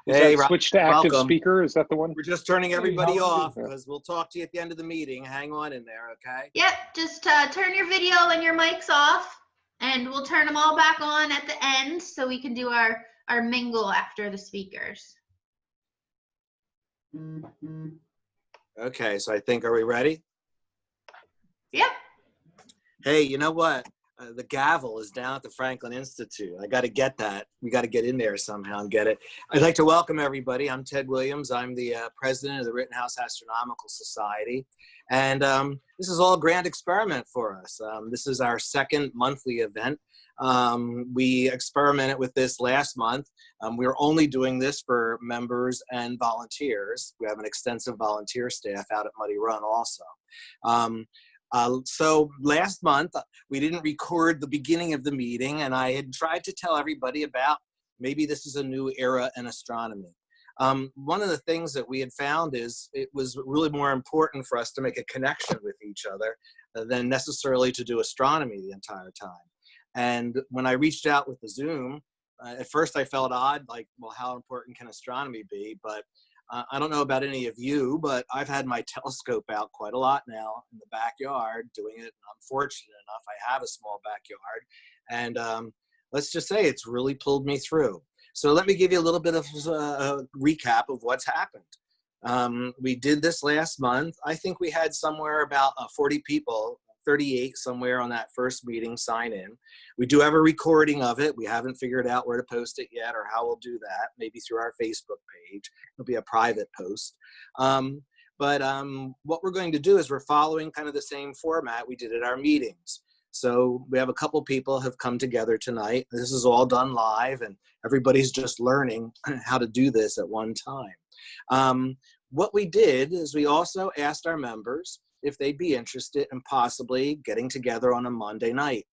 Is Hey, that Rob, switch to active welcome. speaker? Is that the one? We're just turning everybody Hey, how are you? off because we'll talk to you at the end of the meeting. Hang on in there, okay? Yep, just turn your video and your mics off, and we'll turn them all back on at the end so we can do our mingle after the speakers. Okay, so I think, are we ready? Yep. Hey, you know what? The gavel is down at the Franklin Institute. I got to get that. We got to get in there somehow and get it. I'd like to welcome everybody. I'm Ted Williams. I'm the president of the Rittenhouse Astronomical Society. And this is all a grand experiment for us. This is our second monthly event. We experimented with this last month. We were only doing this for members and volunteers. We have an extensive volunteer staff out at Muddy Run also. So last month, we didn't record the beginning of the meeting, and I had tried to tell everybody about maybe this is a new era in astronomy. One of the things that we had found is it was really more important for us to make a connection with each other than necessarily to do astronomy the entire time. And when I reached out with the Zoom, at first I felt odd, like, well, how important can astronomy be? But I don't know about any of you, but I've had my telescope out quite a lot now in the backyard doing it. I'm fortunate enough, I have a small backyard. And let's just say it's really pulled me through. So let me give you a little bit of a recap of what's happened. We did this last month. I think we had somewhere about 40 people, 38 somewhere on that first meeting sign in. We do have a recording of it. We haven't figured out where to post it yet or how we'll do that, maybe through our Facebook page. It'll be a private post. But what we're going to do is we're following kind of the same format we did at our meetings. So we have a couple people have come together tonight. This is all done live and everybody's just learning how to do this at one time. What we did is we also asked our members if they'd be interested in possibly getting together on a Monday night.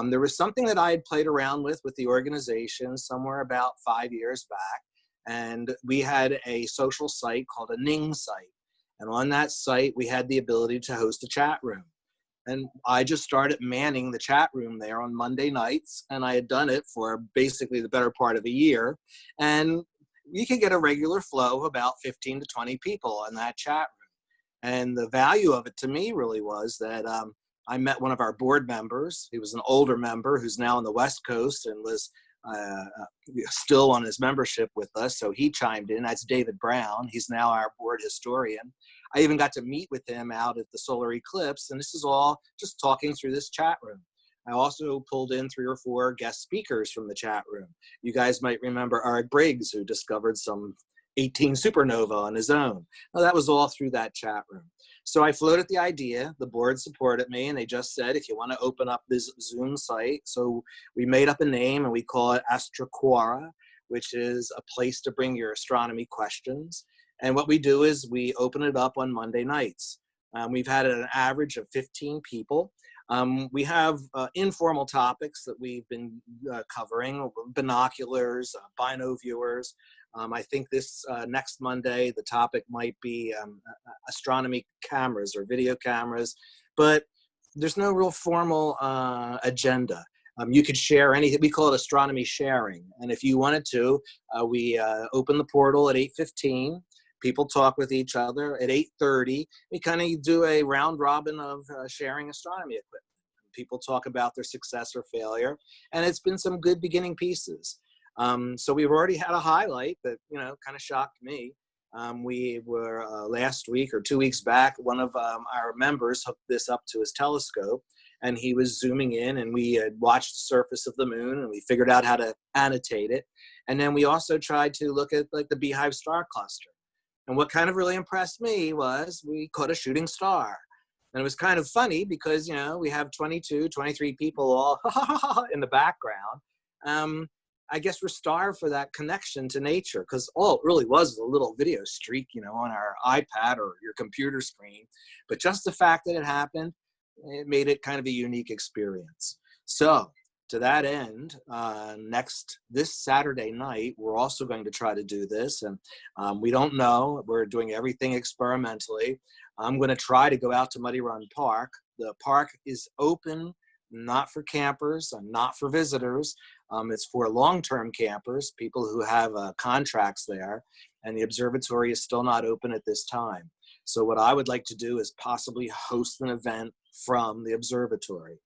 There was something that I had played around with the organization somewhere about 5 years back, and we had a social site called a Ning site. And on that site, we had the ability to host a chat room. And I just started manning the chat room there on Monday nights, and I had done it for basically the better part of a year. And you could get a regular flow of about 15 to 20 people on that chat room. And the value of it to me really was that I met one of our board members. He was an older member who's now on the West Coast and was still on his membership with us. So he chimed in. That's David Brown. He's now our board historian. I even got to meet with him out at the solar eclipse. And this is all just talking through this chat room. I also pulled in 3 or 4 guest speakers from the chat room. You guys might remember Eric Briggs, who discovered some 18 supernova on his own. Well, that was all through that chat room. So I floated the idea, the board supported me, and they just said, if you want to open up this Zoom site. So we made up a name and we call it Astroquora, which is a place to bring your astronomy questions. And what we do is we open it up on Monday nights. We've had an average of 15 people. We have informal topics that we've been covering, binoculars, bino viewers. I think this next Monday, the topic might be astronomy cameras or video cameras, but there's no real formal agenda. You could share anything. We call it astronomy sharing. And if you wanted to, we open the portal at 8:15. People talk with each other at 8:30. We kind of do a round robin of sharing astronomy equipment. People talk about their success or failure, and it's been some good beginning pieces. So we've already had a highlight that, you know, kind of shocked me. We were last week or 2 weeks back, one of our members hooked this up to his telescope, and he was zooming in, and we had watched the surface of the moon, and we figured out how to annotate it. And then we also tried to look at like the Beehive star cluster. And what kind of really impressed me was we caught a shooting star. And it was kind of funny because, you know, we have 22, 23 people all in the background. I guess we're starved for that connection to nature, because all it really was a little video streak, you know, on our iPad or your computer screen. But just the fact that it happened, it made it kind of a unique experience. So to that end, this Saturday night, we're also going to try to do this. And we don't know. We're doing everything experimentally. I'm going to try to go out to Muddy Run Park. The park is open, not for campers and not for visitors. It's for long-term campers, people who have contracts there, and the observatory is still not open at this time. So what I would like to do is possibly host an event from the observatory.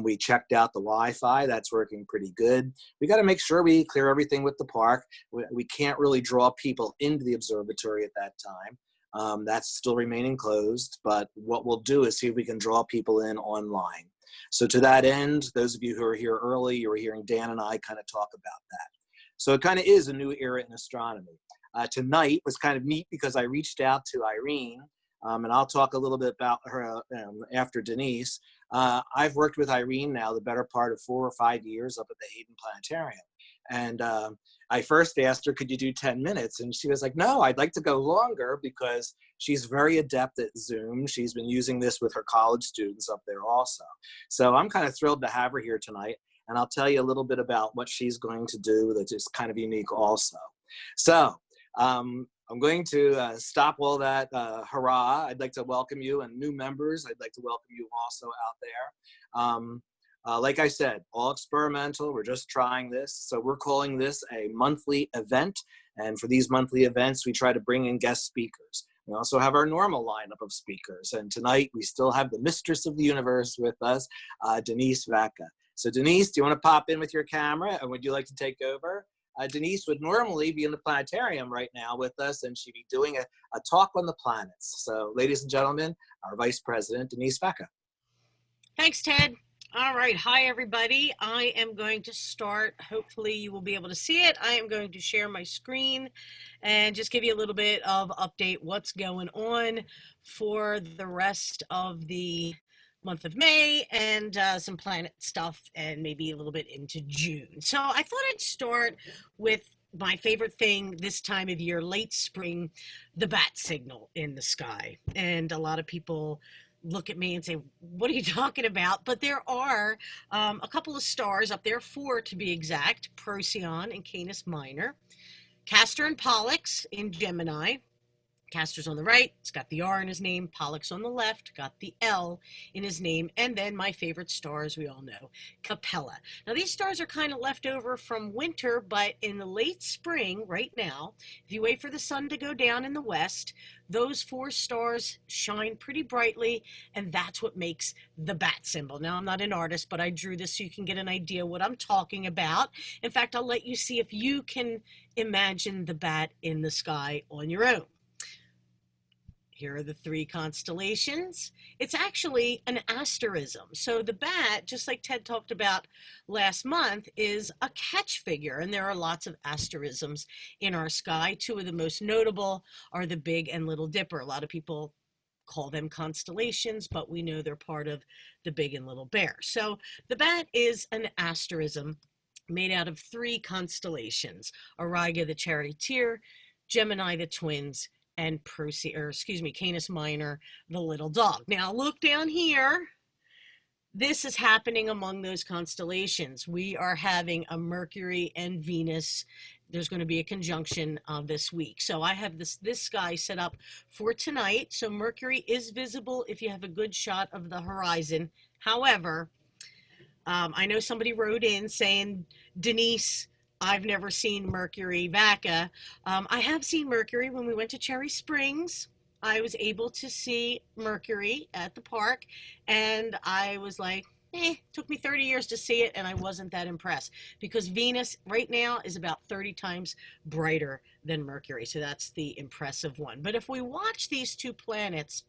We checked out the Wi-Fi, that's working pretty good. We got to make sure we clear everything with the park. We can't really draw people into the observatory at that time. That's still remaining closed, but what we'll do is see if we can draw people in online. So to that end, those of you who are here early, you were hearing Dan and I kind of talk about that. So it kind of is a new era in astronomy. Tonight was kind of neat because I reached out to Irene, and I'll talk a little bit about her after Denise. I've worked with Irene now the better part of 4 or 5 years up at the Hayden Planetarium. And I first asked her, could you do 10 minutes? And she was like, no, I'd like to go longer because she's very adept at Zoom. She's been using this with her college students up there also. So I'm kind of thrilled to have her here tonight. And I'll tell you a little bit about what she's going to do that is kind of unique also. So I'm going to stop all that hurrah. I'd like to welcome you and new members. I'd like to welcome you also out there. Like I said, all experimental. We're just trying this. So we're calling this a monthly event. And for these monthly events, we try to bring in guest speakers. We also have our normal lineup of speakers. And tonight, we still have the mistress of the universe with us, Denise Vaca. So Denise, do you want to pop in with your camera? And would you like to take over? Denise would normally be in the planetarium right now with us, and she'd be doing a talk on the planets. So ladies and gentlemen, our Vice President, Denise Vaca. Thanks, Ted. All right. Hi, everybody. I am going to start. Hopefully you will be able to see it. I am going to share my screen and just give you a little bit of update what's going on for the rest of the month of May and some planet stuff and maybe a little bit into June. So I thought I'd start with my favorite thing this time of year, late spring, the bat signal in the sky. And a lot of people look at me and say, what are you talking about? But there are a couple of stars up there, 4 to be exact, Procyon and Canis Minor, Castor and Pollux in Gemini. Castor's on the right, it's got the R in his name. Pollux on the left, got the L in his name. And then my favorite stars, we all know, Capella. Now, these stars are kind of left over from winter, but in the late spring, right now, if you wait for the sun to go down in the west, those 4 stars shine pretty brightly, and that's what makes the bat symbol. Now, I'm not an artist, but I drew this so you can get an idea what I'm talking about. In fact, I'll let you see if you can imagine the bat in the sky on your own. Here are the 3 constellations. It's actually an asterism. So the bat, just like Ted talked about last month, is a catch figure, and there are lots of asterisms in our sky. 2 of the most notable are the Big and Little Dipper. A lot of people call them constellations, but we know they're part of the Big and Little Bear. So the bat is an asterism made out of 3 constellations: Auriga the Charioteer, Gemini the Twins, and Canis Minor, the little dog. Now look down here. This is happening among those constellations. We are having a Mercury and Venus. There's going to be a conjunction this week. So I have this sky set up for tonight. So Mercury is visible if you have a good shot of the horizon. However, I know somebody wrote in saying, Denise, I've never seen Mercury Vaca. I have seen Mercury when we went to Cherry Springs. I was able to see Mercury at the park, and I was like, took me 30 years to see it, and I wasn't that impressed because Venus right now is about 30 times brighter than Mercury. So that's the impressive one. But if we watch these 2 planets,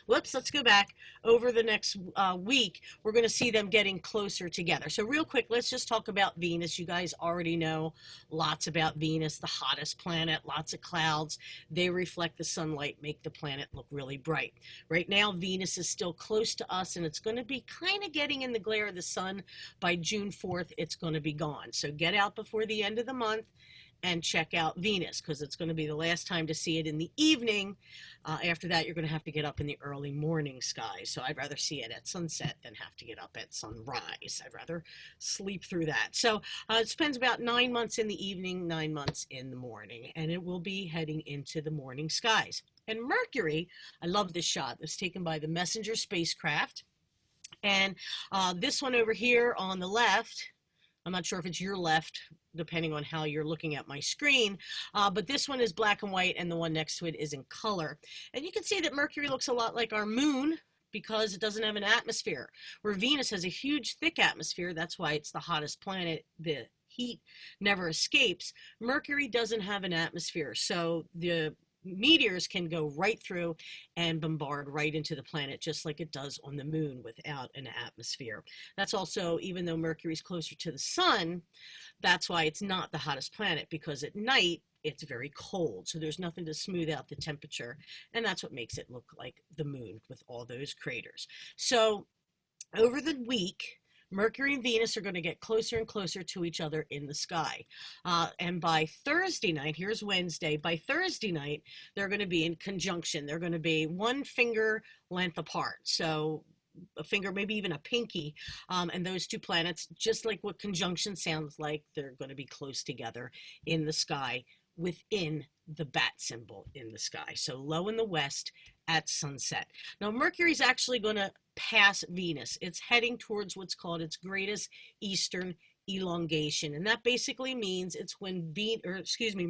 let's go back over the next week. We're going to see them getting closer together. So real quick, let's just talk about Venus. You guys already know lots about Venus, the hottest planet, lots of clouds. They reflect the sunlight, make the planet look really bright. Right now, Venus is still close to us, and it's going to be kind of getting in the glare of the sun. By June 4th, it's going to be gone. So get out before the end of the month and check out Venus, because it's going to be the last time to see it in the evening. After that, you're going to have to get up in the early morning sky. So I'd rather see it at sunset than have to get up at sunrise. I'd rather sleep through that. So it spends about 9 months in the evening, 9 months in the morning, and it will be heading into the morning skies. And Mercury, I love this shot. It was taken by the Messenger spacecraft. And this one over here on the left, I'm not sure if it's your left, depending on how you're looking at my screen, but this one is black and white, and the one next to it is in color. And you can see that Mercury looks a lot like our moon because it doesn't have an atmosphere, where Venus has a huge, thick atmosphere. That's why it's the hottest planet. The heat never escapes. Mercury doesn't have an atmosphere, so the meteors can go right through and bombard right into the planet, just like it does on the moon without an atmosphere. That's also, even though Mercury's closer to the sun, that's why it's not the hottest planet, because at night it's very cold, so there's nothing to smooth out the temperature, and that's what makes it look like the moon with all those craters. So over the week, Mercury and Venus are going to get closer and closer to each other in the sky. And by Thursday night, here's Wednesday, by Thursday night, they're going to be in conjunction. They're going to be 1 finger length apart. So a finger, maybe even a pinky, and those two planets, just like what conjunction sounds like, they're going to be close together in the sky within the bat symbol in the sky. So low in the west at sunset. Now Mercury's actually going to pass Venus. It's heading towards what's called its greatest eastern elongation, and that basically means it's when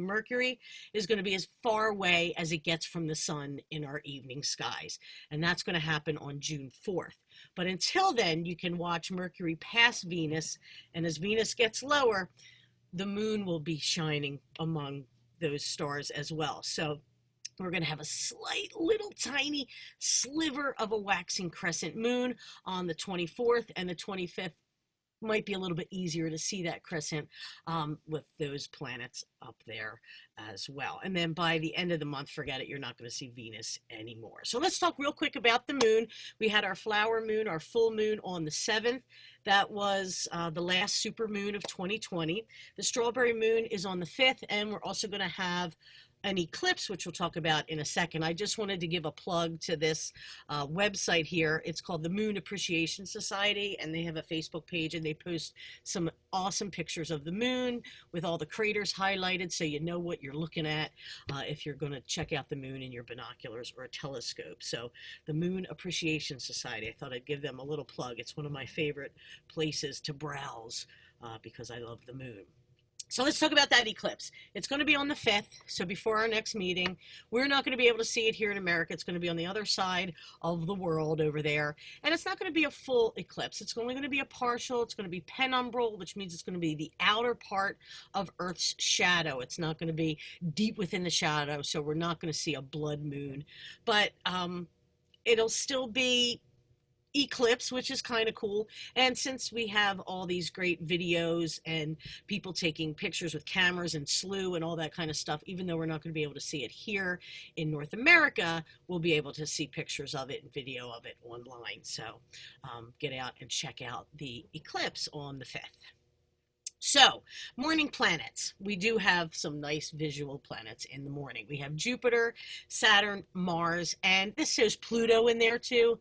Mercury is going to be as far away as it gets from the sun in our evening skies, and that's going to happen on June 4th. But until then, you can watch Mercury pass Venus, and as Venus gets lower, the moon will be shining among those stars as well. So we're going to have a slight little tiny sliver of a waxing crescent moon on the 24th, and the 25th might be a little bit easier to see that crescent with those planets up there as well. And then by the end of the month, forget it, you're not going to see Venus anymore. So let's talk real quick about the moon. We had our flower moon, our full moon on the 7th. That was the last super moon of 2020. The strawberry moon is on the 5th, and we're also going to have an eclipse, which we'll talk about in a second. I just wanted to give a plug to this website here. It's called the Moon Appreciation Society, and they have a Facebook page, and they post some awesome pictures of the moon with all the craters highlighted, so you know what you're looking at if you're going to check out the moon in your binoculars or a telescope. So the Moon Appreciation Society, I thought I'd give them a little plug. It's one of my favorite places to browse because I love the moon. So let's talk about that eclipse. It's going to be on the 5th, so before our next meeting. We're not going to be able to see it here in America. It's going to be on the other side of the world over there. And it's not going to be a full eclipse. It's only going to be a partial. It's going to be penumbral, which means it's going to be the outer part of Earth's shadow. It's not going to be deep within the shadow, so we're not going to see a blood moon. But it'll still be eclipse, which is kind of cool. And since we have all these great videos and people taking pictures with cameras and SLU and all that kind of stuff, even though we're not going to be able to see it here in North America, we'll be able to see pictures of it and video of it online. So get out and check out the eclipse on the 5th. So, morning planets. We do have some nice visual planets in the morning. We have Jupiter, Saturn, Mars, and this shows Pluto in there too.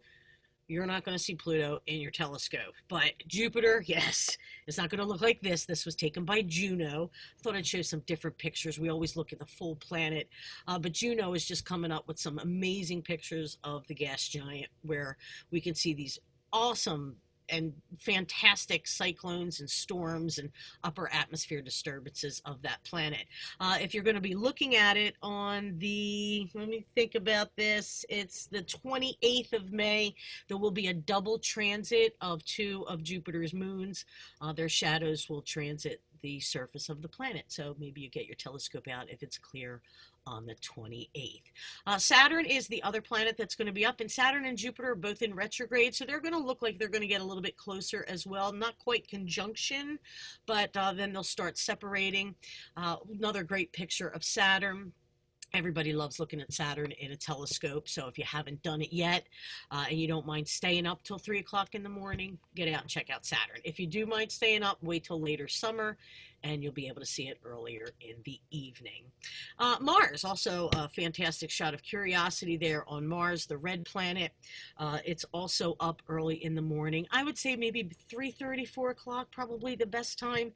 You're not going to see Pluto in your telescope, but Jupiter, yes, it's not going to look like this. This was taken by Juno. I thought I'd show some different pictures. We always look at the full planet, but Juno is just coming up with some amazing pictures of the gas giant where we can see these awesome and fantastic cyclones and storms and upper atmosphere disturbances of that planet. If you're going to be looking at it on the, let me think about this, it's the 28th of May, there will be a double transit of 2 of Jupiter's moons. Their shadows will transit the surface of the planet, so maybe you get your telescope out if it's clear on the 28th. Saturn is the other planet that's going to be up, and Saturn and Jupiter are both in retrograde, so they're going to look like they're going to get a little bit closer as well. Not quite conjunction, but then they'll start separating. Another great picture of Saturn. Everybody loves looking at Saturn in a telescope, so if you haven't done it yet and you don't mind staying up till 3 o'clock in the morning, get out and check out Saturn. If you do mind staying up, wait till later summer, and you'll be able to see it earlier in the evening. Mars, also a fantastic shot of curiosity there on Mars, the red planet. It's also up early in the morning. I would say maybe 3:30, 4 o'clock, probably the best time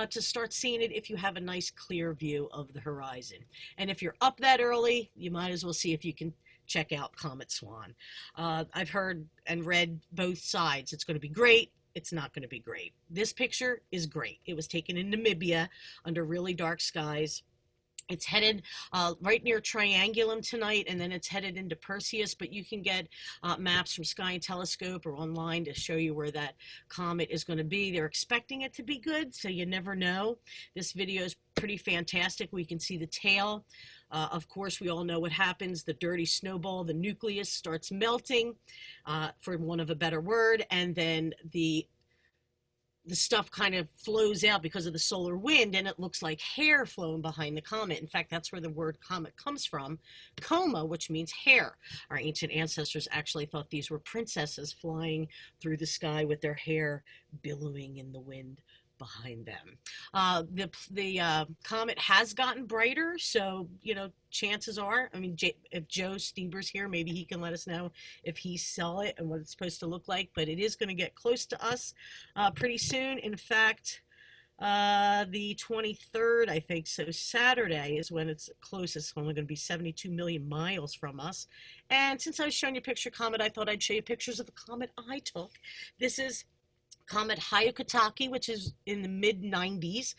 to start seeing it if you have a nice clear view of the horizon. And if you're up that early, you might as well see if you can check out Comet Swan. I've heard and read both sides. It's going to be great. it's not going to be great. This picture is great. It was taken in Namibia under really dark skies. It's headed right near Triangulum tonight, and then it's headed into Perseus, but you can get maps from Sky and Telescope or online to show you where that comet is going to be. They're expecting it to be good, so you never know. This video is pretty fantastic. We can see the tail. Of course, we all know what happens. The dirty snowball, the nucleus starts melting, for want of a better word, and then the stuff kind of flows out because of the solar wind, and it looks like hair flowing behind the comet. In fact, that's where the word comet comes from, coma, which means hair. Our ancient ancestors actually thought these were princesses flying through the sky with their hair billowing in the wind behind them. The comet has gotten brighter, so chances are, I mean, if Joe Stieber's here, maybe he can let us know if he saw it and what it's supposed to look like. But it is going to get close to us pretty soon. In fact, the 23rd, I think, so Saturday is when it's closest. It's only going to be 72 million miles from us. And since I was showing you a picture comet, I thought I'd show you pictures of the comet I took. This is Comet Hyakutake, which is in the mid-90s.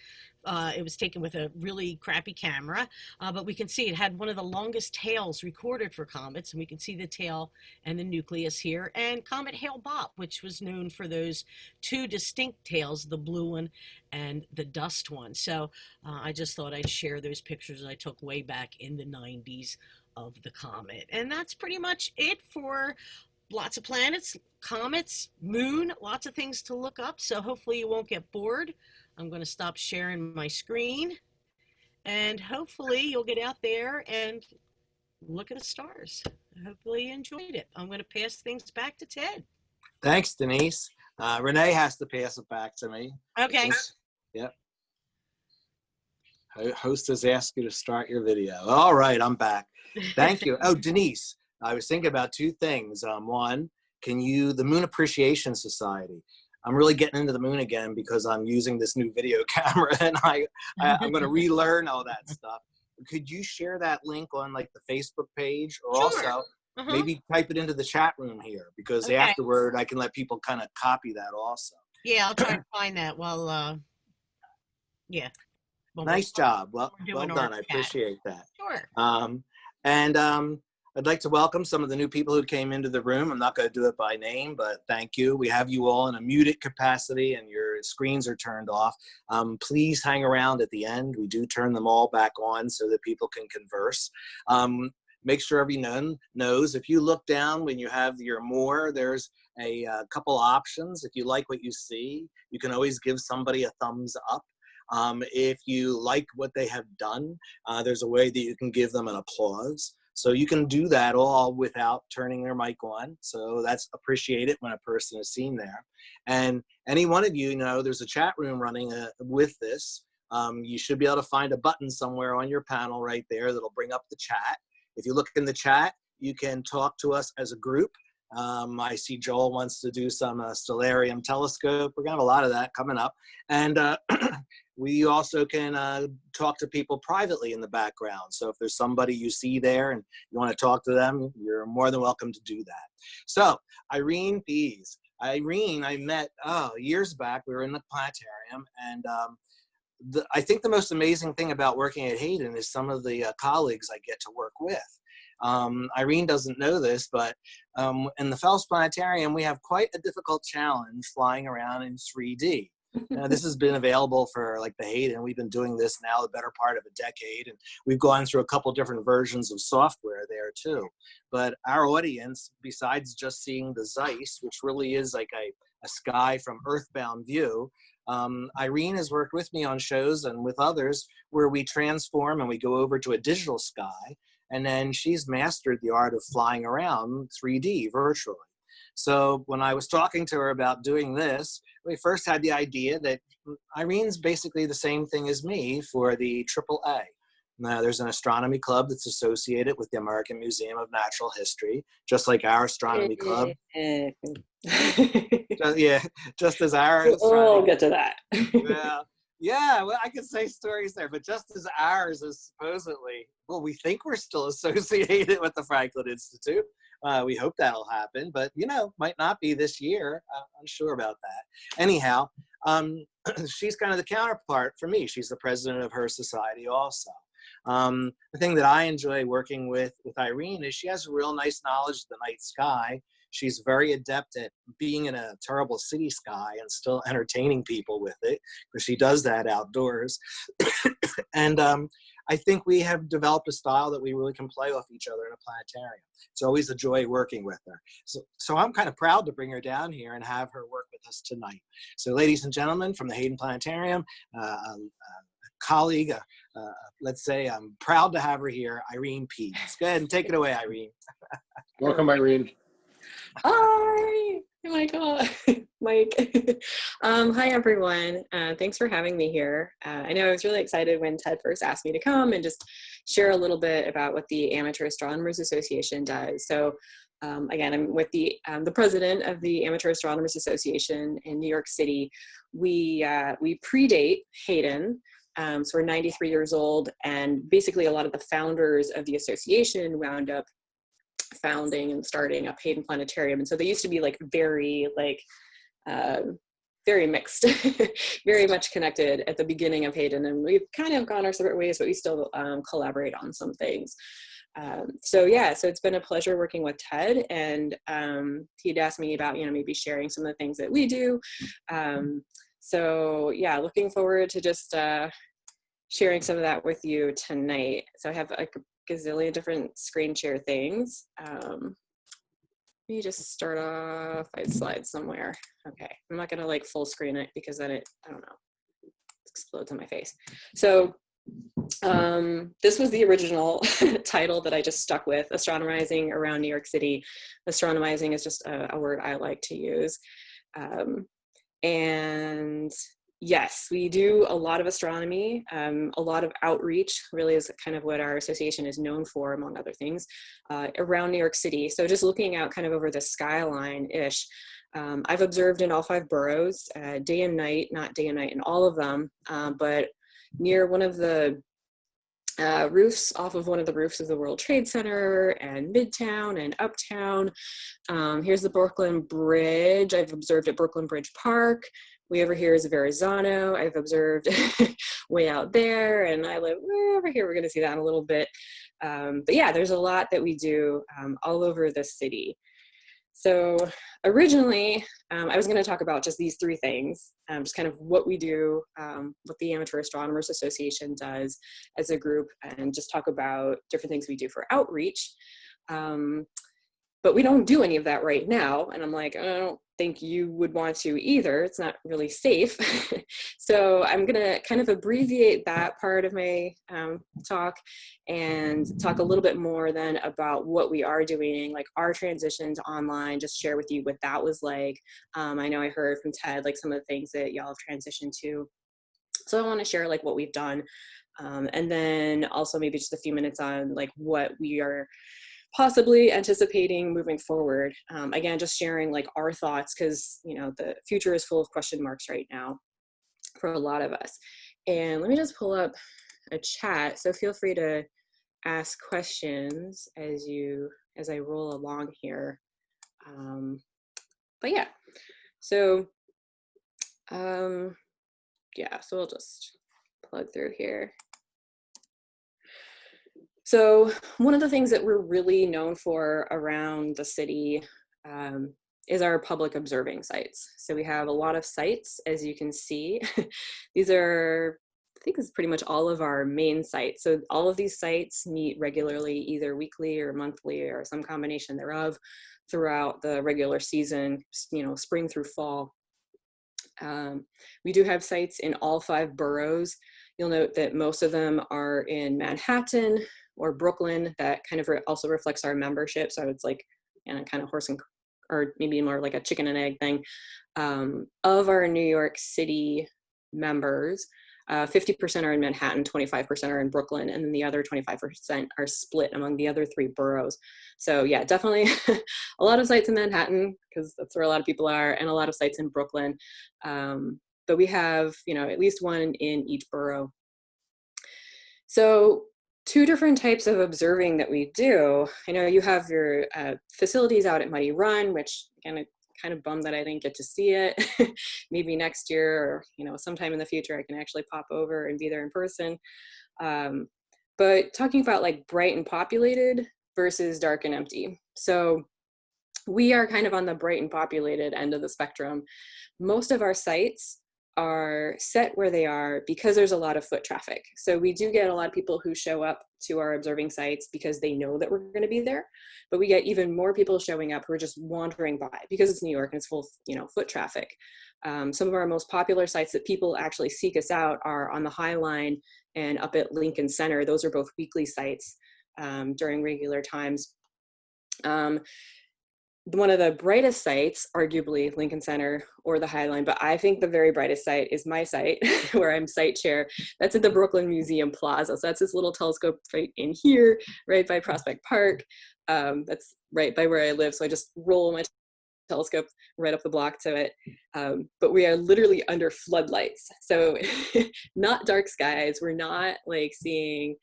It was taken with a really crappy camera, but we can see it had one of the longest tails recorded for comets, and we can see the tail and the nucleus here. And Comet Hale-Bopp, which was known for those two distinct tails, the blue one and the dust one. So I just thought I'd share those pictures I took way back in the 90s of the comet. And that's pretty much it for lots of planets, comets, moon, lots of things to look up. So hopefully you won't get bored. I'm going to stop sharing my screen, and hopefully you'll get out there and look at the stars. Hopefully you enjoyed it. I'm going to pass things back to Ted. Thanks, Denise. Renee has to pass it back to me. Okay. Yep. Host has asked you to start your video. All right, I'm back. Thank you. Oh, Denise, I was thinking about two things. One, the Moon Appreciation Society. I'm really getting into the moon again because I'm using this new video camera, and I'm going to relearn all that stuff. Could you share that link on like the Facebook page, or also maybe type it into the chat room here, because afterward I can let people kind of copy that also. Yeah, I'll try to find that while, yeah. Nice job. Well done. I appreciate that. Sure. I'd like to welcome some of the new people who came into the room. I'm not going to do it by name, but thank you. We have you all in a muted capacity and your screens are turned off. Please hang around at the end. We do turn them all back on so that people can converse. Make sure everyone knows, if you look down when you have your more, there's a couple options. If you like what you see, you can always give somebody a thumbs up. If you like what they have done, there's a way that you can give them an applause. So you can do that all without turning their mic on. So that's appreciated when a person is seen there. And any one of you know there's a chat room running with this. You should be able to find a button somewhere on your panel right there that'll bring up the chat. If you look in the chat, you can talk to us as a group. I see Joel wants to do some stellarium telescope. We're going to have a lot of that coming up. And we also can talk to people privately in the background. So if there's somebody you see there and you want to talk to them, you're more than welcome to do that. So Irene Pease. Irene, I met years back. We were in the planetarium. And I think the most amazing thing about working at Hayden is some of the colleagues I get to work with. Irene doesn't know this, but in the Phelps Planetarium, we have quite a difficult challenge flying around in 3D. This has been available for like the Hayden. We've been doing this now the better part of a decade, and we've gone through a couple different versions of software there too. But our audience, besides just seeing the Zeiss, which really is like a sky from earthbound view, Irene has worked with me on shows and with others where we transform and we go over to a digital sky. And then she's mastered the art of flying around 3D virtually. So when I was talking to her about doing this, we first had the idea that Irene's basically the same thing as me for the AAA. Now, there's an astronomy club that's associated with the American Museum of Natural History, just like our astronomy club. Yeah, just as our astronomy. We'll get to that. Yeah. Yeah, well, I could say stories there, but just as ours is supposedly, well, we think we're still associated with the Franklin Institute. We hope that'll happen, but might not be this year. I'm unsure about that. Anyhow, she's kind of the counterpart for me. She's the president of her society also. The thing that I enjoy working with Irene is she has a real nice knowledge of the night sky. She's very adept at being in a terrible city sky and still entertaining people with it, because she does that outdoors. And I think we have developed a style that we really can play off each other in a planetarium. It's always a joy working with her. So I'm kind of proud to bring her down here and have her work with us tonight. So ladies and gentlemen, from the Hayden Planetarium, a colleague, let's say I'm proud to have her here, Irene Pease. Go ahead and take it away, Irene. Welcome, Irene. Hi, oh my God, Mike. Hi, everyone. Thanks for having me here. I know I was really excited when Ted first asked me to come and just share a little bit about what the Amateur Astronomers Association does. So again, I'm with the president of the Amateur Astronomers Association in New York City. We predate Hayden. So we're 93 years old, and basically a lot of the founders of the association wound up founding and starting up Hayden Planetarium. And so they used to be very mixed, very much connected at the beginning of Hayden. And we've kind of gone our separate ways, but we still collaborate on some things. So it's been a pleasure working with Ted, and he'd asked me about, maybe sharing some of the things that we do. Looking forward to just sharing some of that with you tonight. So I have a gazillion different screen share things. Let me just start off, I'd slide somewhere. Okay, I'm not gonna full screen it because then it explodes on my face. So this was the original title that I just stuck with, Astronomizing Around New York City. Astronomizing is just a word I like to use. And yes, we do a lot of astronomy, a lot of outreach, really is kind of what our association is known for, among other things, around New York City. So just looking out kind of over the skyline-ish, I've observed in all 5 boroughs, day and night, not day and night in all of them, but near one of the roofs, off of one of the roofs of the World Trade Center, and Midtown and Uptown. Here's the Brooklyn Bridge. I've observed at Brooklyn Bridge Park. Way over here is Verrazano. I've observed way out there, and I live way over here. We're going to see that in a little bit. But yeah, there's a lot that we do all over the city. So originally, I was going to talk about just these 3 things, just kind of what we do, what the Amateur Astronomers Association does as a group, and just talk about different things we do for outreach. But we don't do any of that right now. And I'm like, I don't think you would want to either. It's not really safe. So I'm gonna kind of abbreviate that part of my talk and talk a little bit more then about what we are doing, like our transition to online, just share with you what that was like. I know I heard from Ted, some of the things that y'all have transitioned to. So I wanna share what we've done. And then also maybe just a few minutes on what we are possibly anticipating moving forward. Again, just sharing our thoughts, because the future is full of question marks right now for a lot of us. And let me just pull up a chat, so feel free to ask questions as I roll along here. But yeah, so so we'll just plug through here. So one of the things that we're really known for around the city is our public observing sites. So we have a lot of sites, as you can see. These are, I think it's pretty much all of our main sites. So all of these sites meet regularly, either weekly or monthly or some combination thereof, throughout the regular season, spring through fall. We do have sites in all 5 boroughs. You'll note that most of them are in Manhattan or Brooklyn. That kind of also reflects our membership. So it's kind of horse and, or maybe more like a chicken and egg thing. Of our New York City members, 50% are in Manhattan, 25% are in Brooklyn, and then the other 25% are split among the other 3 boroughs. So yeah, definitely a lot of sites in Manhattan, because that's where a lot of people are, and a lot of sites in Brooklyn. but we have, you know, at least one in each borough. So two different types of observing that we do. I know you have your facilities out at Muddy Run, which again, kind of bummed that I didn't get to see it. Maybe next year, or you know, sometime in the future, I can actually pop over and be there in person. But talking about like bright and populated versus dark and empty. So we are kind of on the bright and populated end of the spectrum. Most of our sites are set where they are because there's a lot of foot traffic. So we do get a lot of people who show up to our observing sites because they know that we're going to be there, but we get even more people showing up who are just wandering by because it's New York and it's full, you know, foot traffic. Some of our most popular sites that people actually seek us out are on the High Line and up at Lincoln Center. Those are both weekly sites during regular times. One of the brightest sites, arguably Lincoln Center or the High Line, but I think the very brightest site is my site where I'm site chair. That's at the Brooklyn Museum Plaza. So that's this little telescope right in here, right by Prospect Park. That's right by where I live. So I just roll my telescope right up the block to it. But we are literally under floodlights. So not dark skies. We're not like seeing,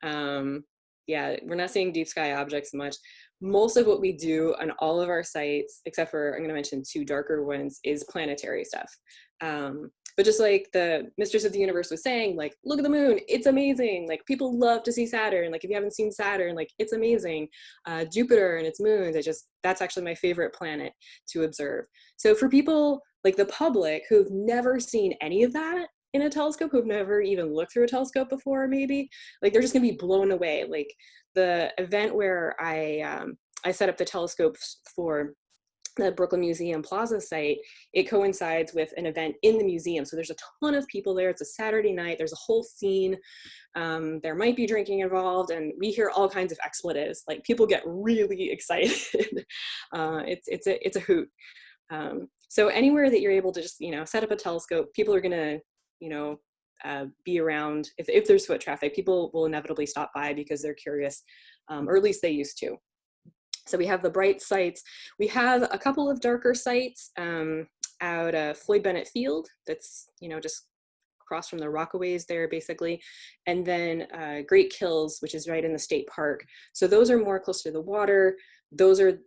we're not seeing deep sky objects much. Most of what we do on all of our sites, except for, I'm going to mention two darker ones, is planetary stuff. But just like the Mistress of the Universe was saying, like, look at the moon, it's amazing. Like, people love to see Saturn. Like, if you haven't seen Saturn, like, it's amazing. Jupiter and its moons, that's actually my favorite planet to observe. So for people like the public who've never seen any of that in a telescope, who've never even looked through a telescope before, maybe, like, they're just gonna be blown away. Like the event where I set up the telescopes for the Brooklyn Museum Plaza site, it coincides with an event in the museum. So there's a ton of people there. It's a Saturday night. There's a whole scene. There might be drinking involved, and we hear all kinds of expletives. Like, people get really excited. It's a hoot. So anywhere that you're able to just, you know, set up a telescope, people are gonna, you know, be around. If there's foot traffic, people will inevitably stop by because they're curious, or at least they used to. So we have the bright sites. We have a couple of darker sites out of Floyd Bennett Field. That's, you know, just across from the Rockaways there, basically. And then Great Kills, which is right in the state park. So those are more close to the water. Those are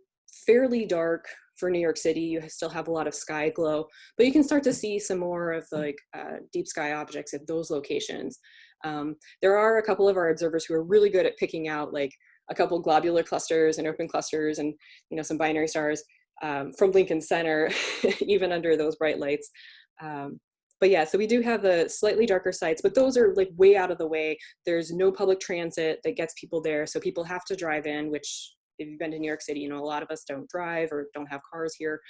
fairly dark for New York City. You still have a lot of sky glow, but you can start to see some more of the, like, deep sky objects at those locations. There are a couple of our observers who are really good at picking out, like, a couple globular clusters and open clusters and, you know, some binary stars from Lincoln Center, even under those bright lights. But yeah, so we do have the slightly darker sites, but those are like way out of the way. There's no public transit that gets people there. So people have to drive in, which, if you've been to New York City, you know, a lot of us don't drive or don't have cars here.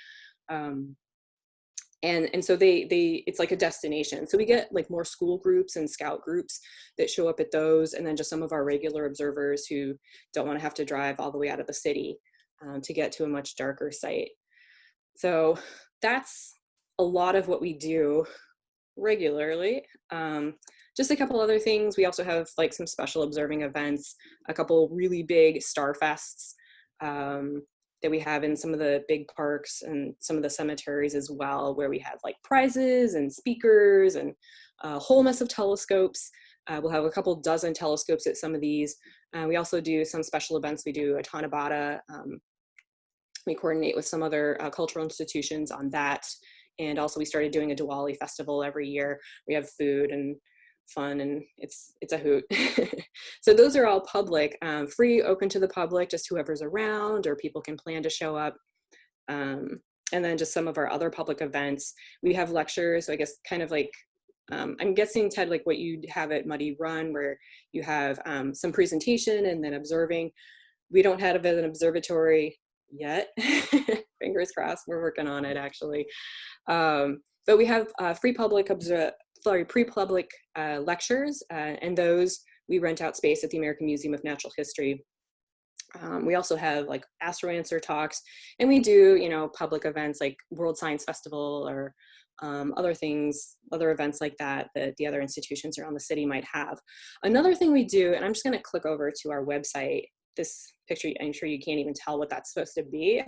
And so it's like a destination. So we get like more school groups and scout groups that show up at those, and then just some of our regular observers who don't want to have to drive all the way out of the city to get to a much darker site. So that's a lot of what we do regularly. Just a couple other things. We also have like some special observing events, a couple really big star fests that we have in some of the big parks and some of the cemeteries as well, where we have like prizes and speakers and a whole mess of telescopes. We'll have a couple dozen telescopes at some of these. We also do some special events. We do a Tanabata. We coordinate with some other cultural institutions on that. And also we started doing a Diwali festival every year. We have food and fun, and it's a hoot. So those are all public, free, open to the public, just whoever's around, or people can plan to show up. And then just some of our other public events. We have lectures, so I guess kind of like, I'm guessing, Ted, like what you have at Muddy Run, where you have some presentation and then observing. We don't have an observatory yet. Fingers crossed, we're working on it actually. But we have pre-public lectures, and those we rent out space at the American Museum of Natural History. We also have like Astro Answer talks, and we do, you know, public events like World Science Festival or other things, other events like that that the other institutions around the city might have. Another thing we do, and I'm just going to click over to our website. This picture, I'm sure you can't even tell what that's supposed to be.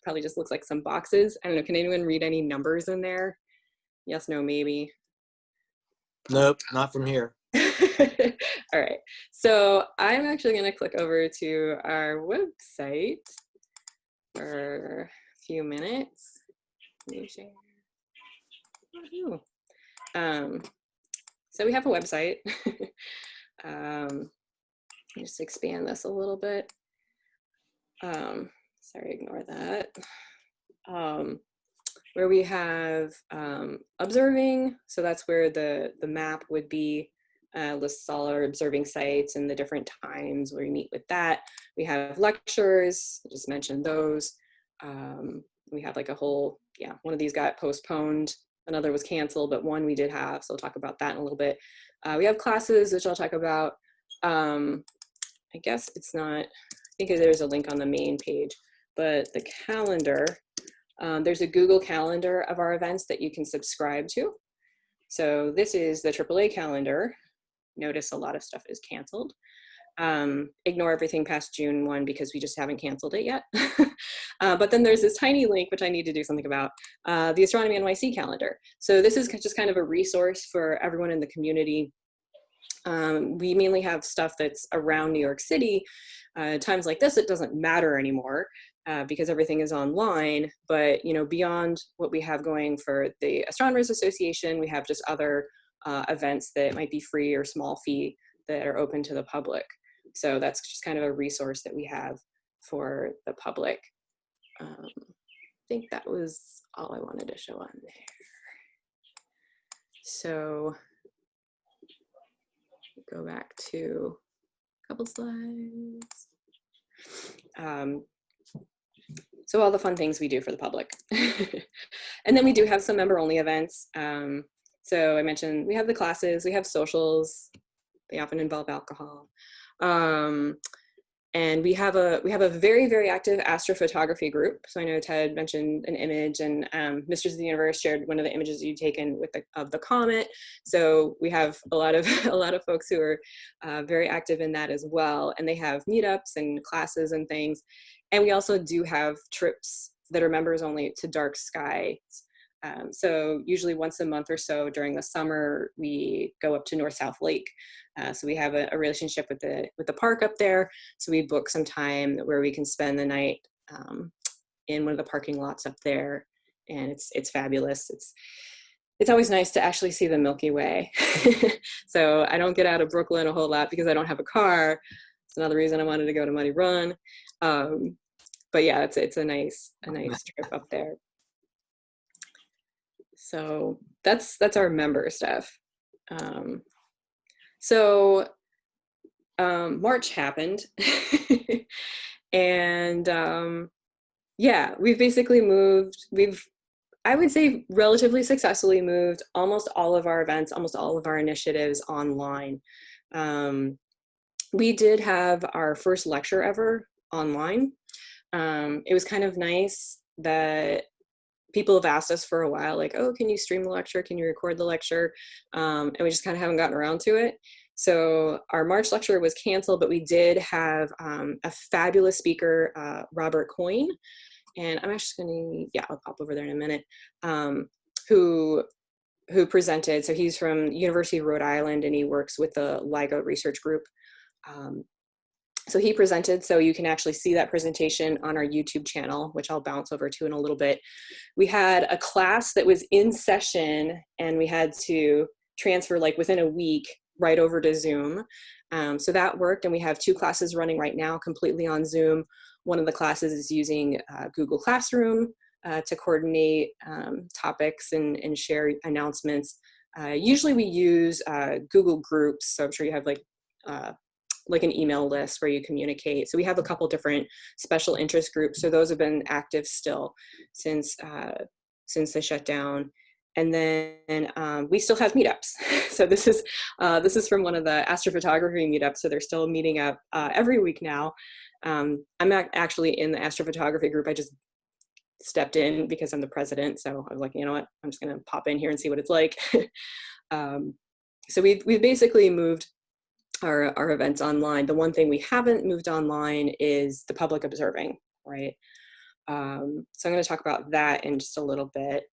Probably just looks like some boxes. I don't know, can anyone read any numbers in there? Yes, no, maybe. Nope, not from here. All right, so I'm actually going to click over to our website for a few minutes. Let me share. So we have a website. Just expand this a little bit. Sorry, ignore that. Where we have observing, so that's where the map would be, lists all our observing sites and the different times where we meet with that. We have lectures, I just mentioned those. We have like a whole, one of these got postponed, another was canceled, but one we did have, so I'll talk about that in a little bit. We have classes, which I'll talk about. I guess it's not, I think there's a link on the main page, but the calendar, there's a Google Calendar of our events that you can subscribe to. So this is the AAA calendar. Notice a lot of stuff is canceled. Ignore everything past June 1 because we just haven't canceled it yet. But then there's this tiny link, which I need to do something about, the Astronomy NYC calendar. So this is just kind of a resource for everyone in the community. We mainly have stuff that's around New York City. Times like this, it doesn't matter anymore because everything is online. But beyond what we have going for the Astronomers Association, we have just other events that might be free or small fee that are open to the public. So that's just kind of a resource that we have for the public. I think that was all I wanted to show on there. So go back to a couple slides. So all the fun things we do for the public. And then we do have some member-only events. So I mentioned we have the classes, we have socials. They often involve alcohol. And we have a very, very active astrophotography group. So I know Ted mentioned an image, and Misters of the Universe shared one of the images you'd taken of the comet. So we have a lot of folks who are very active in that as well. And they have meetups and classes and things. And we also do have trips that are members only to dark skies. So usually once a month or so during the summer, we go up to North-South Lake. So we have a relationship with the park up there. So we book some time where we can spend the night in one of the parking lots up there, and it's fabulous. It's always nice to actually see the Milky Way. So I don't get out of Brooklyn a whole lot because I don't have a car. It's another reason I wanted to go to Muddy Run. But yeah, it's a nice trip up there. So that's our member stuff. So March happened, and yeah, we've basically moved. I would say, relatively successfully moved almost all of our events, almost all of our initiatives online. We did have our first lecture ever online. It was kind of nice that people have asked us for a while, like, oh, can you stream the lecture? Can you record the lecture? And we just kind of haven't gotten around to it. So our March lecture was canceled, but we did have a fabulous speaker, Robert Coyne. And I'm actually gonna, I'll pop over there in a minute, who presented. So he's from University of Rhode Island, and he works with the LIGO research group. So he presented, so you can actually see that presentation on our YouTube channel, which I'll bounce over to in a little bit. We had a class that was in session, and we had to transfer like within a week right over to Zoom. So that worked, and we have 2 classes running right now completely on Zoom. One of the classes is using Google Classroom to coordinate topics and share announcements. Usually we use Google Groups, so I'm sure you have like an email list where you communicate. So we have a couple different special interest groups. So those have been active still since the shutdown. And then we still have meetups. So this is from one of the astrophotography meetups. So they're still meeting up every week now. I'm actually in the astrophotography group. I just stepped in because I'm the president. So I was like, you know what, I'm just gonna pop in here and see what it's like. So we've basically moved our events online. The one thing we haven't moved online is the public observing, right? So I'm going to talk about that in just a little bit.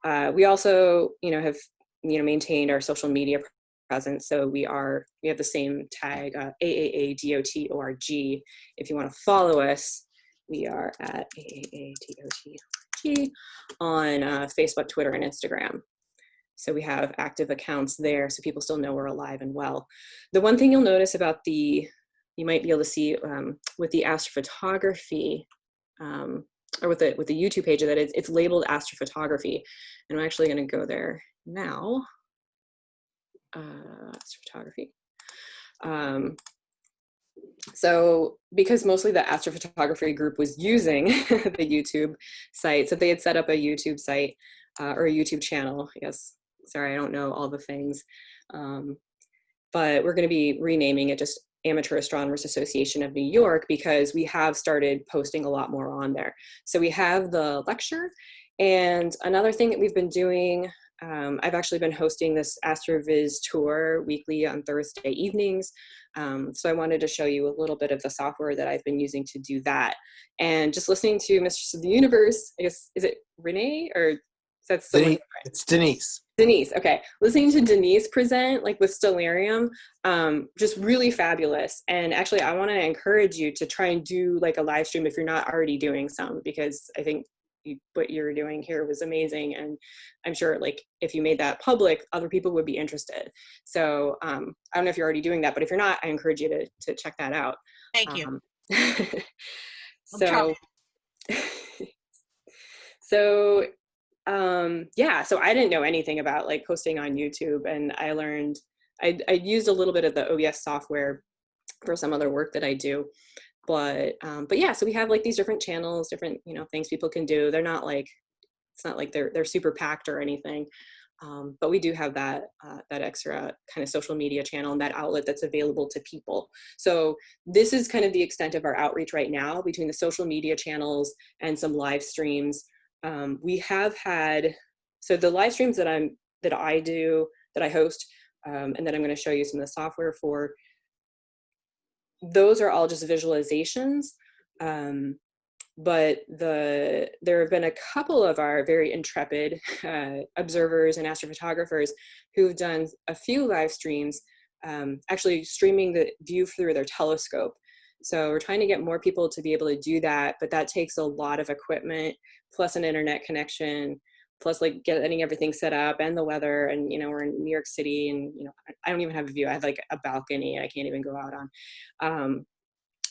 We also, have, maintained our social media presence. So we have the same tag, AAADOTORG. If you want to follow us, we are at AAADOTORG on Facebook, Twitter, and Instagram. So we have active accounts there, so people still know we're alive and well. The one thing you'll notice about you might be able to see with the astrophotography, or with the YouTube page, that it's labeled astrophotography. And I'm actually going to go there now. Astrophotography. So because mostly the astrophotography group was using the YouTube site, so they had set up a YouTube site or a YouTube channel, I guess. Sorry, I don't know all the things. But we're going to be renaming it just Amateur Astronomers Association of New York, because we have started posting a lot more on there. So we have the lecture, and another thing that we've been doing, I've actually been hosting this AstroViz tour weekly on Thursday evenings. So I wanted to show you a little bit of the software that I've been using to do that. And just listening to Mistress of the Universe, I guess, is it Renee, or that's Denise, it's Denise. Denise, okay. Listening to Denise present, like with Stellarium, just really fabulous. And actually, I want to encourage you to try and do like a live stream if you're not already doing some, because I think what you're doing here was amazing. And I'm sure like if you made that public, other people would be interested. So I don't know if you're already doing that, but if you're not, I encourage you to check that out. Thank you. So, so yeah, so I didn't know anything about like posting on YouTube, and I learned, I used a little bit of the OBS software for some other work that I do, but yeah, so we have like these different channels, different, things people can do. They're not like, it's not like they're super packed or anything. But we do have that extra kind of social media channel and that outlet that's available to people. So this is kind of the extent of our outreach right now, between the social media channels and some live streams. We have had, so the live streams that I host, and that I'm going to show you some of the software for, those are all just visualizations. But there have been a couple of our very intrepid observers and astrophotographers who've done a few live streams, actually streaming the view through their telescope. So we're trying to get more people to be able to do that, but that takes a lot of equipment, plus an internet connection, plus like getting everything set up and the weather. And, we're in New York City, and, I don't even have a view. I have like a balcony I can't even go out on.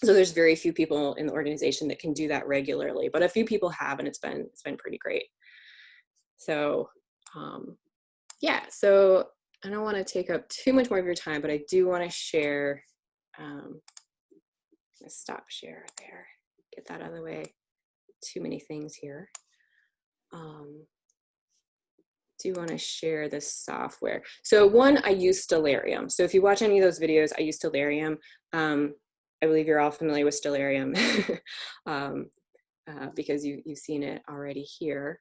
So there's very few people in the organization that can do that regularly, but a few people have, and it's been pretty great. So yeah, so I don't want to take up too much more of your time, but I do want to share, stop share there, get that out of the way. Too many things here. Do want to share this software. So one, I use Stellarium. So if you watch any of those videos, I use Stellarium. I believe you're all familiar with Stellarium because you've seen it already here.